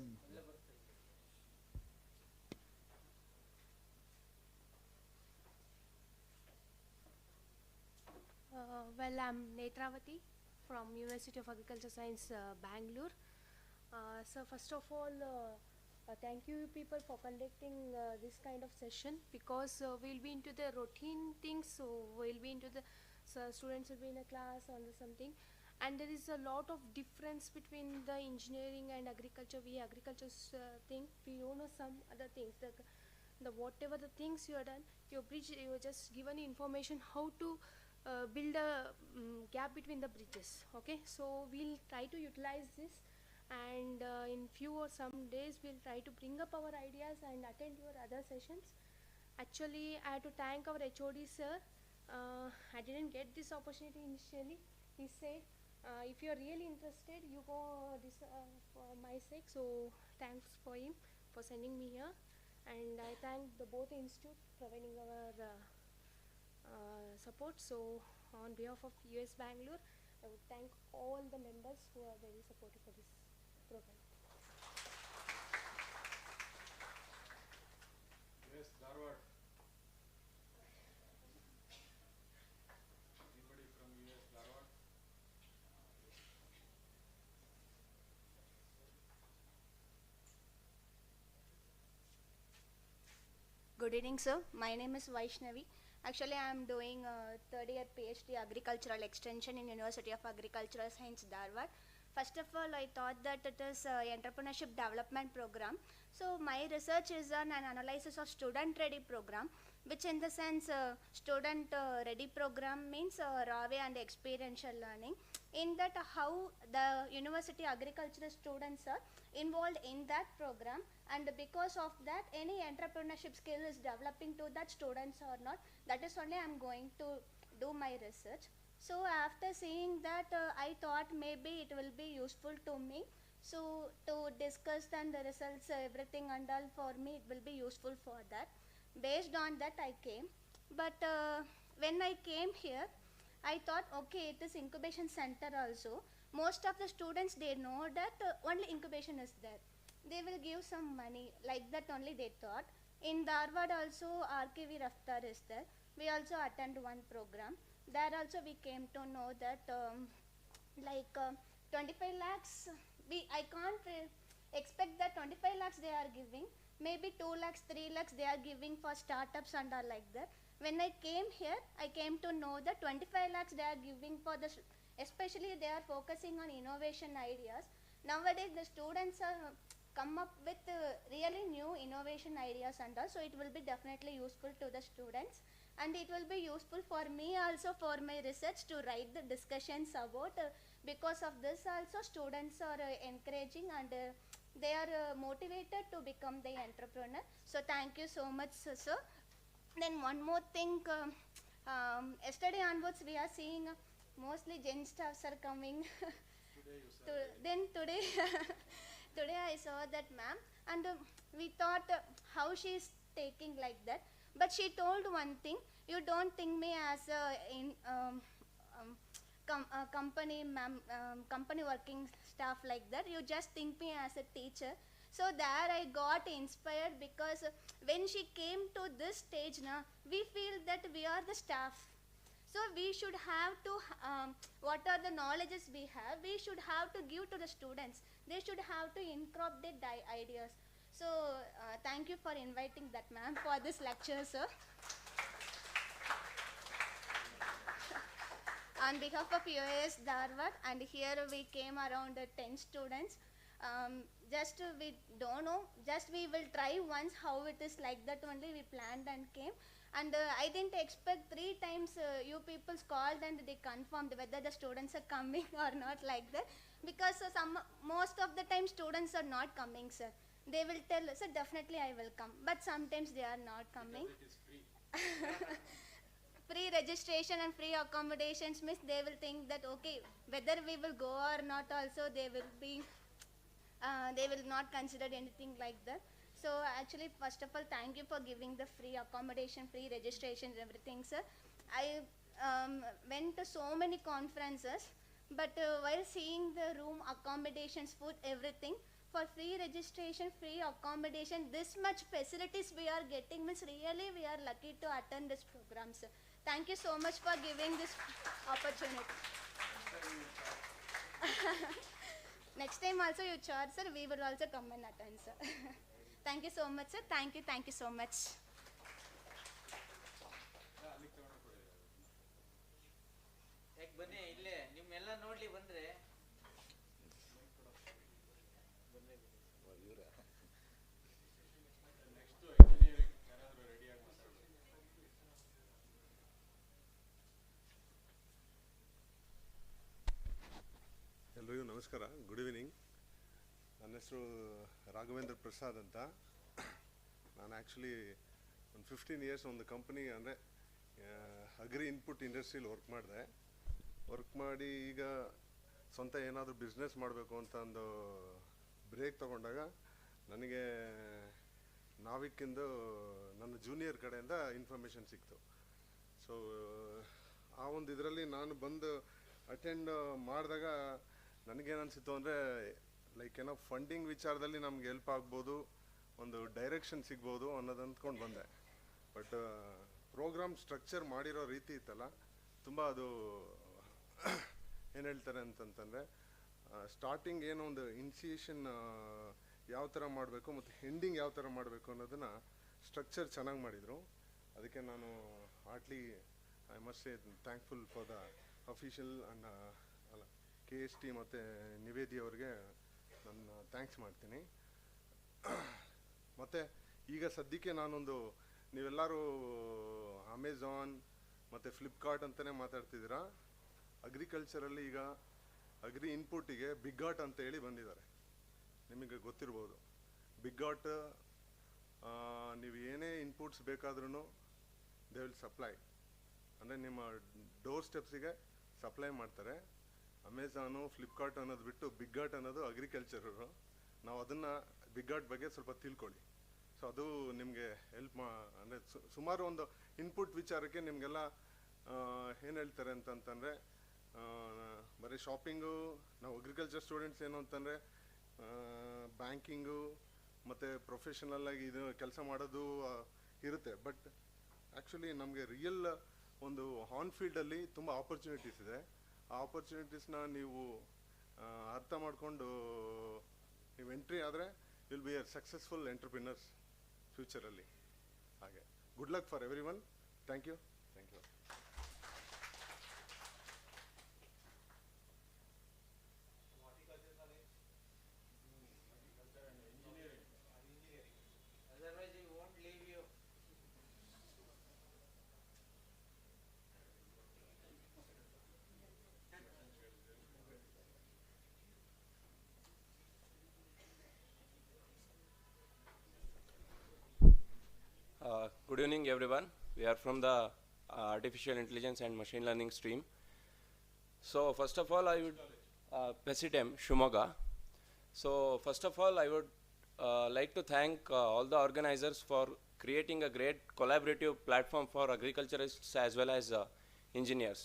Well, I'm Netravati from University of Agriculture Science, Bangalore. So first of all, thank you people for conducting this kind of session, because we'll be into the routine things, so we'll be into the, so students will be in a class or something, and there is a lot of difference between the engineering and agriculture. We agriculture think, we don't know some other things, the whatever the things you are done, you are just given information how to build a gap between the bridges. Okay, so we'll try to utilize this, and in few or some days we'll try to bring up our ideas and attend your other sessions. Actually, I have to thank our HOD sir. I didn't get this opportunity initially. He said, if you're really interested, you go this for my sake. So thanks for him for sending me here, and I thank the both institute providing our support. So on behalf of US Bangalore, I would thank all the members who are very supportive for this program. Yes, Dharwad. Anybody from US Dharwad? Good evening, sir. My name is Vaishnavi. Actually, I am doing third year PhD Agricultural Extension in University of Agricultural Science, Dharwad. First of all, I thought that it is entrepreneurship development program. So my research is on an analysis of student ready program, which in the sense student ready program means raw way and experiential learning. In that, how the university agricultural students are involved in that program, and because of that any entrepreneurship skill is developing to that students or not, that is only I am going to do my research. So after seeing that, I thought maybe it will be useful to me. So to discuss then the results, everything and all, for me it will be useful for that. Based on that I came, but when I came here, I thought, okay, it is incubation center also. Most of the students, they know that only incubation is there. They will give some money, like that only they thought. In Dharwad also, RKV Raftar is there. We also attend one program. There also we came to know that 25 lakhs, I can't expect that 25 lakhs they are giving. Maybe 2 lakhs, 3 lakhs they are giving for startups and all like that. When I came here, I came to know that 25 lakhs they are giving for the, especially they are focusing on innovation ideas. Nowadays the students are come up with really new innovation ideas and all, so it will be definitely useful to the students, and it will be useful for me also for my research to write the discussions about, because of this also students are encouraging and they are motivated to become the entrepreneur. So thank you so much, sir. Then one more thing, yesterday onwards we are seeing mostly Gen staffs are coming. Then today, today I saw that ma'am, and we thought how she is taking like that. But she told one thing: you don't think me as a company ma'am, company working staff like that. You just think me as a teacher. So there I got inspired, because when she came to this stage now, we feel that we are the staff. So we should have to, what are the knowledges we have, we should have to give to the students. They should have to incorporate their ideas. So thank you for inviting that ma'am for this lecture, sir. On behalf of UAS Dharwad, and here we came around 10 students. Just we don't know, just we will try once how it is, like that only we planned and came. And I didn't expect 3 times you people called and they confirmed whether the students are coming or not, like that. Because most of the time students are not coming, sir. They will tell, sir, definitely I will come. But sometimes they are not coming. Because it is free. Free registration and free accommodations means they will think that, okay, whether we will go or not also, they will be, they will not consider anything like that. So actually, first of all, thank you for giving the free accommodation, free registration, everything, sir. I went to so many conferences, but while seeing the room, accommodations, food, everything, for free registration, free accommodation, this much facilities we are getting means really we are lucky to attend this program, sir. Thank you so much for giving this opportunity. Next time also you charge, sir. We will also come and attend, sir. Thank you so much, sir. Thank you so much. ಯಾಕೆ ಬನ್ನಿ ಇಲ್ಲೇ ನಿಮ್ಮೆಲ್ಲ ನೋಡ್ಲಿ ಬಂದ್ರೆ. ಎಲ್ರಿಗೂ ನಮಸ್ಕಾರ, good evening. ನನ್ನ ಹೆಸರು ರಾಘವೇಂದ್ರ ಪ್ರಸಾದ್ ಅಂತ. ನಾನು ಆ್ಯಕ್ಚುಲಿ ಒಂದು 15 ಇಯರ್ಸ್ ಒಂದು ಕಂಪ್ನಿ ಅಂದರೆ ಅಗ್ರಿ ಇನ್ಪುಟ್ ಇಂಡಸ್ಟ್ರೀಲಿ ವರ್ಕ್ ಮಾಡಿ ಈಗ ಸ್ವಂತ ಏನಾದರೂ ಬಿಸ್ನೆಸ್ ಮಾಡಬೇಕು ಅಂತ ಒಂದು ಬ್ರೇಕ್ ತೊಗೊಂಡಾಗ ನನಗೆ ನಾವಿಕ್ಕಿಂದು ನನ್ನ ಜೂನಿಯರ್ ಕಡೆಯಿಂದ ಇನ್ಫಾರ್ಮೇಷನ್ ಸಿಕ್ತು. ಸೊ ಆ ಒಂದು ಇದರಲ್ಲಿ ನಾನು ಬಂದು ಅಟೆಂಡ್ ಮಾಡಿದಾಗ ನನಗೇನನ್ಸಿತ್ತು ಅಂದರೆ ಲೈಕ್ ಏನೋ ಫಂಡಿಂಗ್ ವಿಚಾರದಲ್ಲಿ ನಮ್ಗೆ ಹೆಲ್ಪ್ ಆಗ್ಬೋದು, ಒಂದು ಡೈರೆಕ್ಷನ್ ಸಿಗ್ಬೋದು ಅನ್ನೋದು ಅಂದ್ಕೊಂಡು ಬಂದೆ. ಬಟ್ ಪ್ರೋಗ್ರಾಮ್ ಸ್ಟ್ರಕ್ಚರ್ ಮಾಡಿರೋ ರೀತಿ ಇತ್ತಲ್ಲ, ತುಂಬ ಅದು ಏನು ಹೇಳ್ತಾರೆ ಅಂತಂತಂದರೆ ಸ್ಟಾರ್ಟಿಂಗ್ ಏನೋ ಒಂದು ಇನಿಷಿಯೇಷನ್ ಯಾವ ಥರ ಮಾಡಬೇಕು ಮತ್ತು ಎಂಡಿಂಗ್ ಯಾವ ಥರ ಮಾಡಬೇಕು ಅನ್ನೋದನ್ನು ಸ್ಟ್ರಕ್ಚರ್ ಚೆನ್ನಾಗಿ ಮಾಡಿದರು. ಅದಕ್ಕೆ ನಾನು heartly I must say thankful for the official and ಅಲ್ಲ KST ಮತ್ತು ನಿವೇದಿ ಅವ್ರಿಗೆ ನಾನು ಥ್ಯಾಂಕ್ಸ್ ಮಾಡ್ತೀನಿ. ಮತ್ತು ಈಗ ಸದ್ಯಕ್ಕೆ ನಾನೊಂದು, ನೀವೆಲ್ಲರೂ ಅಮೆಝಾನ್ ಮತ್ತು ಫ್ಲಿಪ್ಕಾರ್ಟ್ ಅಂತಲೇ ಮಾತಾಡ್ತಿದ್ದೀರಾ. ಅಗ್ರಿಕಲ್ಚರಲ್ಲಿ ಈಗ ಅಗ್ರಿ ಇನ್ಪುಟ್ಟಿಗೆ ಬಿಗ್ ಆಟ್ ಅಂತ ಹೇಳಿ ಬಂದಿದ್ದಾರೆ, ನಿಮಗೆ ಗೊತ್ತಿರ್ಬೋದು. ಬಿಗ್ ಆಟ್ ನೀವು ಏನೇ ಇನ್ಪುಟ್ಸ್ ಬೇಕಾದ್ರೂ ದೇ ವಿಲ್ ಸಪ್ಲೈ, ಅಂದರೆ ನಿಮ್ಮ ಡೋರ್ ಸ್ಟೆಪ್ಸಿಗೆ ಸಪ್ಲೈ ಮಾಡ್ತಾರೆ. ಅಮೆಝಾನು ಫ್ಲಿಪ್ಕಾರ್ಟ್ ಅನ್ನೋದು ಬಿಟ್ಟು ಬಿಗ್ ಆಟ್ ಅನ್ನೋದು ಅಗ್ರಿಕಲ್ಚರು. ನಾವು ಅದನ್ನು ಬಿಗ್ ಆಟ್ ಬಗ್ಗೆ ಸ್ವಲ್ಪ ತಿಳ್ಕೊಳ್ಳಿ. ಸೊ ಅದು ನಿಮಗೆ ಹೆಲ್ಪ್ ಅಂದರೆ ಸುಮಾರು ಒಂದು ಇನ್ಪುಟ್ ವಿಚಾರಕ್ಕೆ ನಿಮಗೆಲ್ಲ ಏನು ಹೇಳ್ತಾರೆ ಅಂತಂತಂದರೆ, ಬರೀ ಶಾಪಿಂಗು, ನಾವು ಅಗ್ರಿಕಲ್ಚರ್ ಸ್ಟೂಡೆಂಟ್ಸ್ ಏನು ಅಂತಂದರೆ ಬ್ಯಾಂಕಿಂಗು ಮತ್ತು ಪ್ರೊಫೆಷನಲ್ಲಾಗಿ ಇದು ಕೆಲಸ ಮಾಡೋದು ಇರುತ್ತೆ. ಬಟ್ ಆ್ಯಕ್ಚುಲಿ ನಮಗೆ ರಿಯಲ್ ಒಂದು ಆನ್ ಫೀಲ್ಡಲ್ಲಿ ತುಂಬ ಆಪರ್ಚುನಿಟೀಸ್ ಇದೆ. ಆ ಆಪರ್ಚುನಿಟೀಸ್ನ ನೀವು ಅರ್ಥ ಮಾಡಿಕೊಂಡು ನೀವು ಎಂಟ್ರಿ ಆದರೆ will be a successful entrepreneurs ಫ್ಯೂಚರಲ್ಲಿ. ಹಾಗೆ good luck for every one. Thank you. Good evening, everyone. We are from the Artificial Intelligence and Machine Learning stream. So first of all, I would Pesitem, Shumoga. So first of all, I would like to thank all the organizers for creating a great collaborative platform for agriculturists as well as engineers.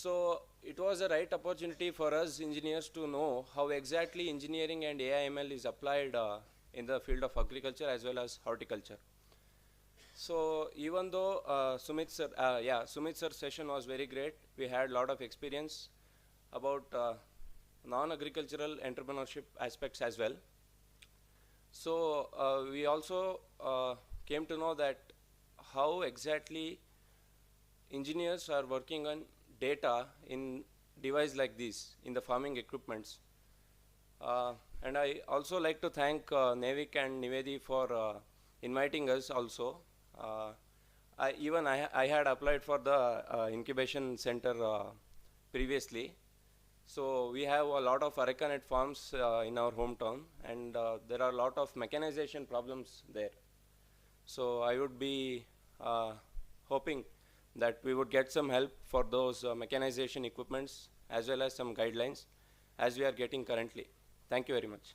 So it was a right opportunity for us engineers to know how exactly engineering and AI/ML is applied in the field of agriculture as well as horticulture. So even though Sumit sir's session was very great, we had a lot of experience about non-agricultural entrepreneurship aspects as well. So we also came to know that how exactly engineers are working on data in device like this in the farming equipments. And I also like to thank Nevik and Nivedi for inviting us also. I had applied for the incubation center previously. So we have a lot of Arecanet farms in our hometown, and there are a lot of mechanization problems there. So I would be hoping that we would get some help for those mechanization equipments as well as some guidelines as we are getting currently. Thank you very much.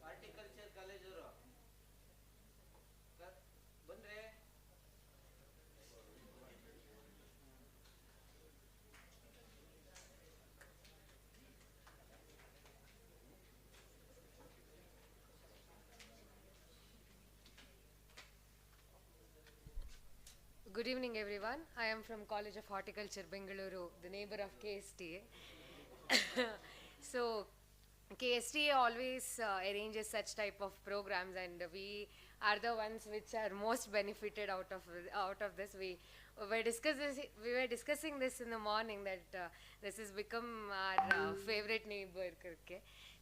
Horticulture ಕಾಲೇಜವರು ಬಂದ್ರೆ Good evening, everyone. I am from College of Horticulture, Bengaluru, the neighbor of KSTA. So, KSTA always arranges such type of programs, and we are the ones which are most benefited out of this. We were discussing this in the morning that this has become our favorite neighbor.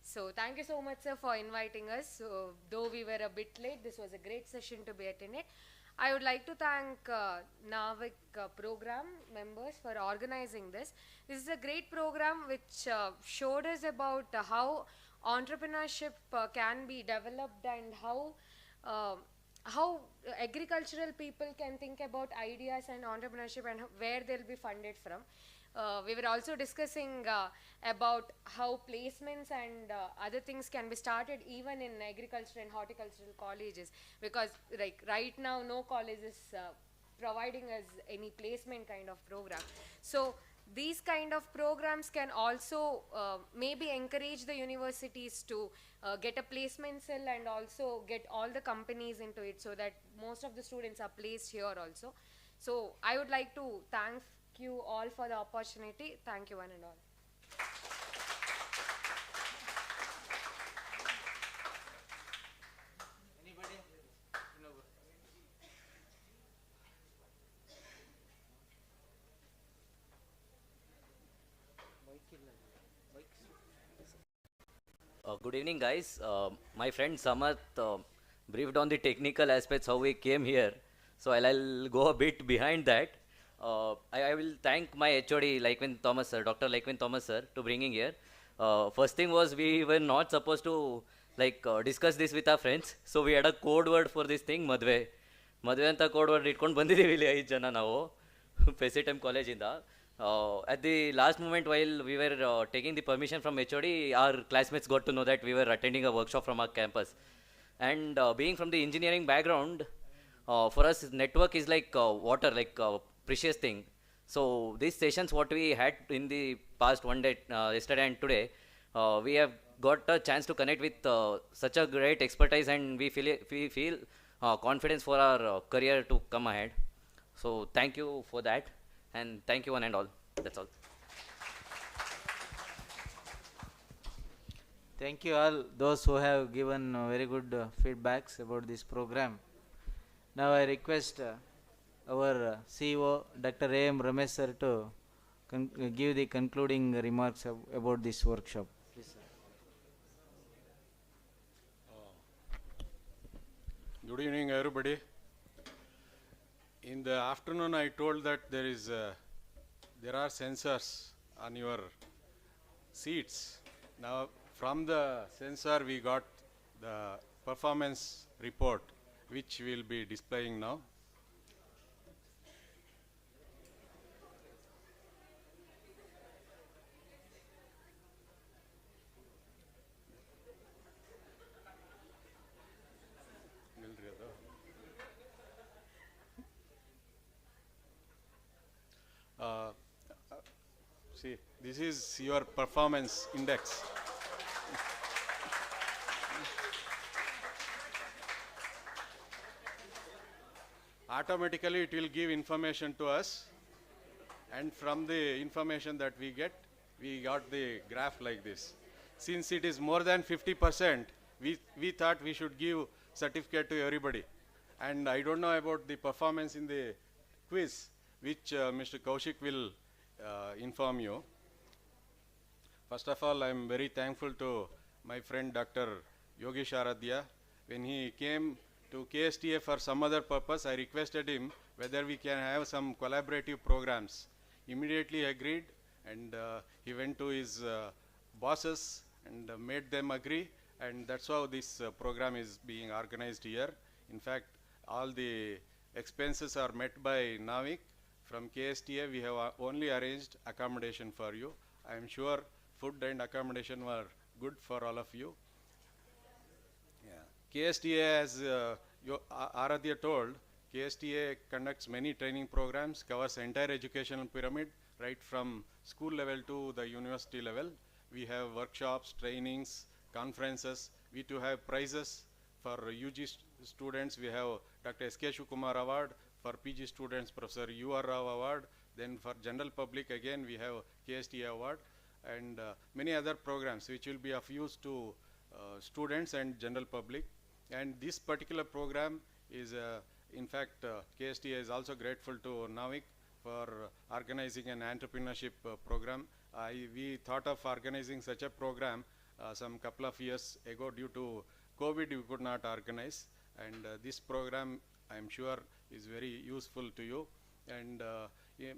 So thank you so much, sir, for inviting us. So though we were a bit late, this was a great session to be attended. I would like to thank NAVIC program members for organizing this. This is a great program which showed us about how entrepreneurship can be developed and how agricultural people can think about ideas and entrepreneurship and where they'll be funded from. We were also discussing about how placements and other things can be started even in agriculture and horticultural colleges, because like right now no college is providing us any placement kind of program. So these kind of programs can also maybe encourage the universities to get a placement cell and also get all the companies into it, so that most of the students are placed here also. So I would like to thank you all for the opportunity. Thank you one and all. Good evening, guys. My friend Samat briefed on the technical aspects how we came here. So I'll go a bit behind that. I will thank my HOD, Laikwin Thomas sir, Dr. Laikwin Thomas sir, to bringing here. First thing was we were not supposed to discuss this with our friends. So we had a code word for this thing, Madhve. Madhve anta code word ಇಟ್ಕೊಂಡು ಬಂದಿದ್ದೀವಿ ಇಲ್ಲಿ 5 ಜನ ನಾವು ಫೆಸಿಟಮ್ ಕಾಲೇಜಿಂದ. At the last moment, while we were taking the permission from HOD, our classmates got to know that we were attending a workshop from our campus. And being from the engineering background, for us, network is like water, like precious thing. So these sessions, what we had in the past one day, yesterday and today, we have got a chance to connect with such a great expertise, and we feel confidence for our career to come ahead. So thank you for that. And thank you one and all. That's all. Thank you all those who have given very good feedbacks about this program. Now I request our CEO Dr. A.M. Ramesh sir to give the concluding remarks about this workshop. Please, sir. Good evening, everybody. In the afternoon, I told that there are sensors on your seats. Now, from the sensor, we got the performance report, which we'll be displaying now. See, this is your performance index. Automatically it will give information to us, and from the information that we get, we got the graph like this. Since it is more than 50%, we thought we should give certificate to everybody. And I don't know about the performance in the quiz, which Mr. Kaushik will inform you. First of all, I am very thankful to my friend Dr. Yogesh Aradhya. When he came to KSTA for some other purpose, I requested him whether we can have some collaborative programs. Immediately agreed, and he went to his bosses and made them agree, and that's how this program is being organized here. In fact, all the expenses are met by NAVIC. From KSTA, we have only arranged accommodation for you. I am sure food and accommodation were good for all of you. Yeah. KSTA, as Aradhya told, KSTA conducts many training programs, covers entire educational pyramid, right from school level to the university level. We have workshops, trainings, conferences. We too have prizes for UG students. We have Dr. S.K. Shukumar Award For PG students, Professor U.R. Rao Award. Then for general public, again, we have KSTA Award. And many other programs which will be of use to students and general public. And this particular program is, in fact, KSTA is also grateful to Navik for organizing an entrepreneurship program. We thought of organizing such a program some couple of years ago. Due to COVID, we could not organize. And this program, I am sure, is very useful to you. And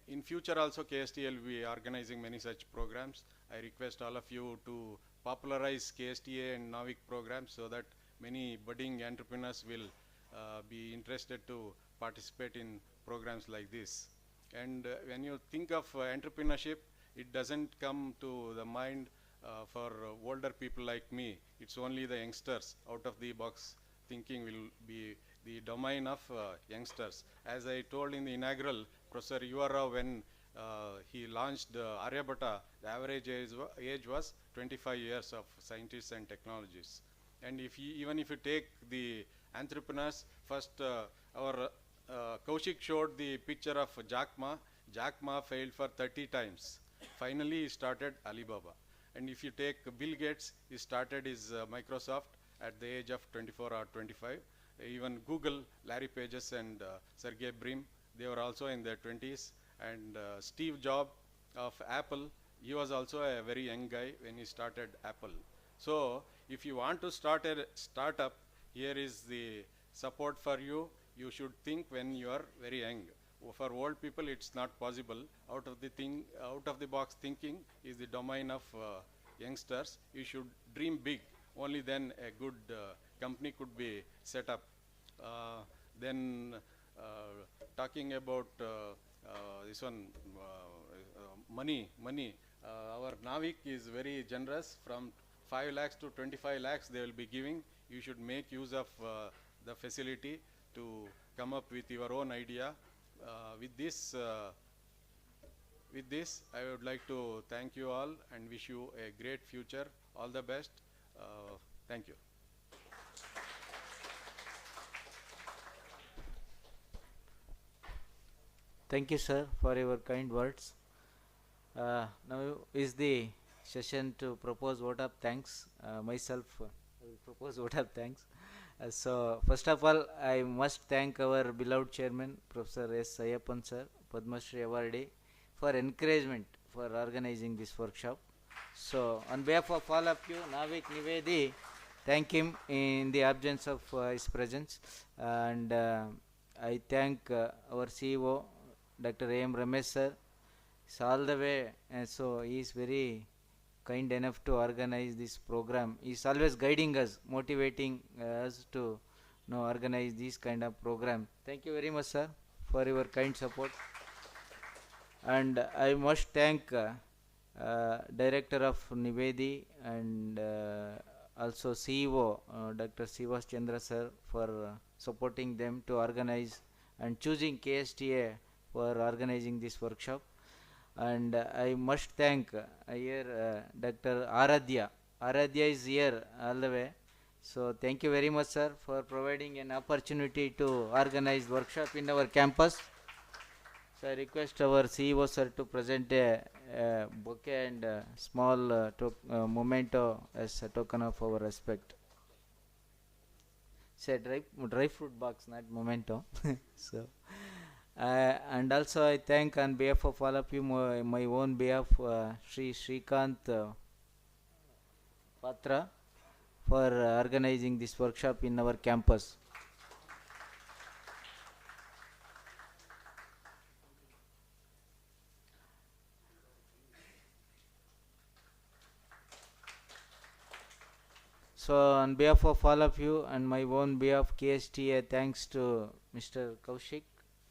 in future also, KSTA will be organizing many such programs. I request all of you to popularize KSTA and Navik programs so that many budding entrepreneurs will be interested to participate in programs like this. And when you think of entrepreneurship, it doesn't come to the mind for older people like me. It's only the youngsters. Out of the box thinking will be the domain of youngsters. As I told in the inaugural, Professor U.R. Rao, when he launched Aryabhata, the average age was 25 years of scientists and technologists. And even if you take the entrepreneurs, first our Kaushik showed the picture of Jack Ma. Jack Ma failed for 30 times. Finally, he started Alibaba. And if you take Bill Gates, he started his Microsoft at the age of 24 or 25. Even Google, Larry Pages and Sergey Brin, they were also in their 20s. And Steve Jobs of Apple, he was also a very young guy when he started Apple. So if you want to start a startup, here is the support for you. You should think when you are very young. For old people, it's not possible. Out of the box thinking is the domain of youngsters. You should dream big. Only then a good company could be set up. Then talking about this one, money. Our Navik is very generous. From 5 lakhs to 25 lakhs they will be giving. You should make use of the facility to come up with your own idea. With this, I would like to thank you all and wish you a great future. All the best. Thank you. Thank you, sir, for your kind words. Now is the session to propose vote of thanks. Myself, I will propose vote of thanks. So, first of all, I must thank our beloved chairman, Professor S. Ayappan sir, Padma Shri awardee, for encouragement for organizing this workshop. So, on behalf of all of you, Navik Nivedi, thank him in the absence of his presence. And I thank our CEO, Dr. A.M. Ramesh sir. It's all the way, and so he is very kind enough to organize this program. He is always guiding us, motivating us to organize this kind of program. Thank you very much, sir, for your kind support. And I must thank Director of Nivedi and also CEO Dr. Sivas Chandra sir for supporting them to organize and choosing KSTA for organizing this workshop. And I must thank here Dr. Aradhya. Aradhya is here all the way. So thank you very much, sir, for providing an opportunity to organize workshop in our campus. So I request our CEO sir to present a bouquet and a small memento as a token of our respect. Say dry fruit box, not memento. So. And also I thank on behalf of all of you, my own behalf, Sri Srikant Patra for organizing this workshop in our campus. So on behalf of all of you and my own behalf, KSTA, thanks to Mr. Kaushik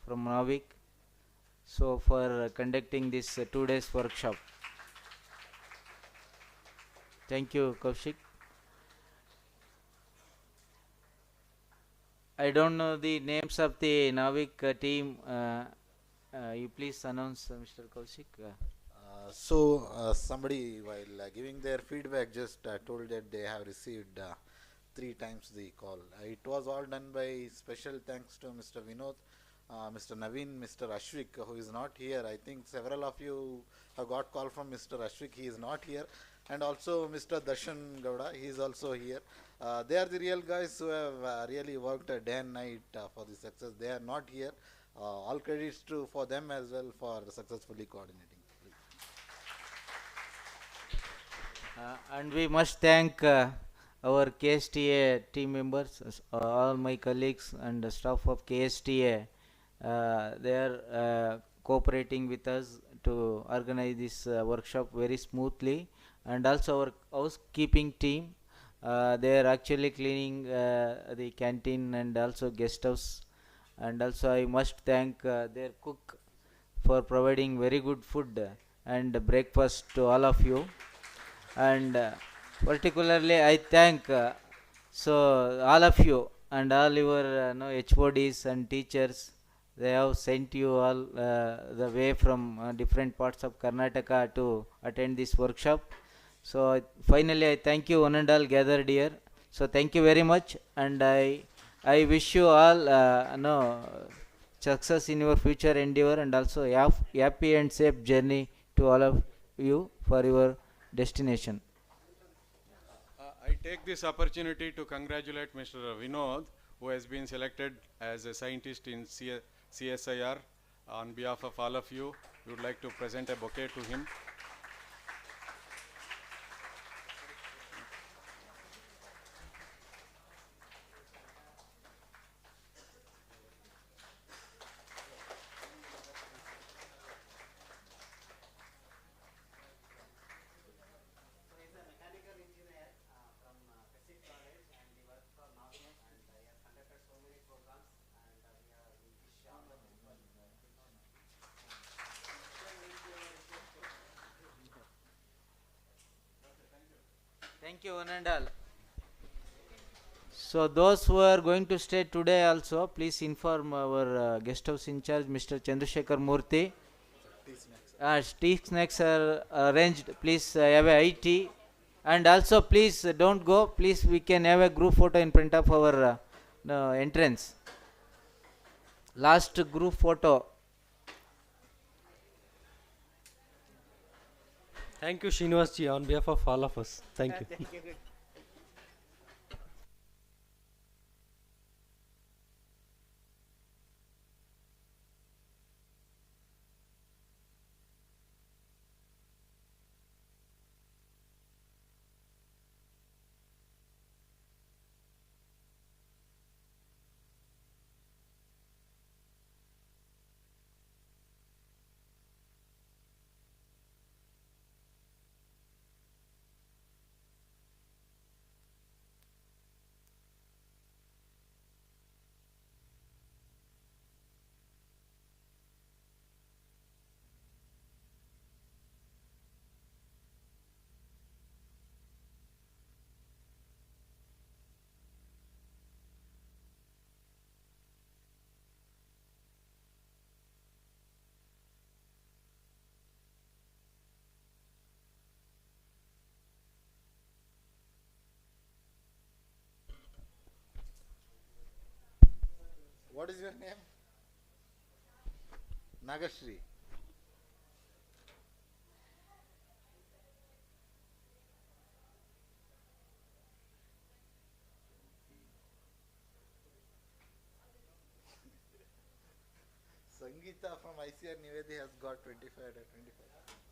from Navik, so for conducting this 2 days workshop. Thank you, Kaushik. I don't know the names of the Navik team. You please announce, Mr. Kaushik. Somebody, while giving their feedback, just told that they have received 3 times the call. It was all done by special thanks to Mr. Vinod, Mr. Naveen, Mr. Ashwik, who is not here. I think several of you have got call from Mr. Ashwik. He is not here. And also Mr. Darshan Gowda, he is also here. They are the real guys who have really worked day and night for the success. They are not here. All credits to for them as well for successfully coordinating. And we must thank our KSTA team members, all my colleagues and the staff of KSTA. They are cooperating with us to organize this workshop very smoothly, and also our housekeeping team. They are actually cleaning the canteen and also guest house, and also I must thank their cook for providing very good food and breakfast to all of you. And particularly I thank so all of you and all your HODs and teachers. They have sent you all the way from different parts of Karnataka to attend this workshop. So finally I thank you one and all gathered here. So thank you very much, and I wish you all success in your future endeavor, and also happy and safe journey to all of you for your destination. I take this opportunity to congratulate Mr. Vinod, who has been selected as a scientist in CSIR. On behalf of all of you, we would like to present a bouquet to him. Thank you one and all. So those who are going to stay today also, please inform our guest house in charge, Mr. Chandrasekhar Murthy. Tea snacks are arranged. Please have a high tea, and also please don't go. Please, we can have a group photo in front of our entrance. Last group photo. Thank you, Srinivas ji, on behalf of all of us. Thank you. Thank you. What is your name? Nagashri. Sangeeta from ICR Nivedi has got 25 out of 25.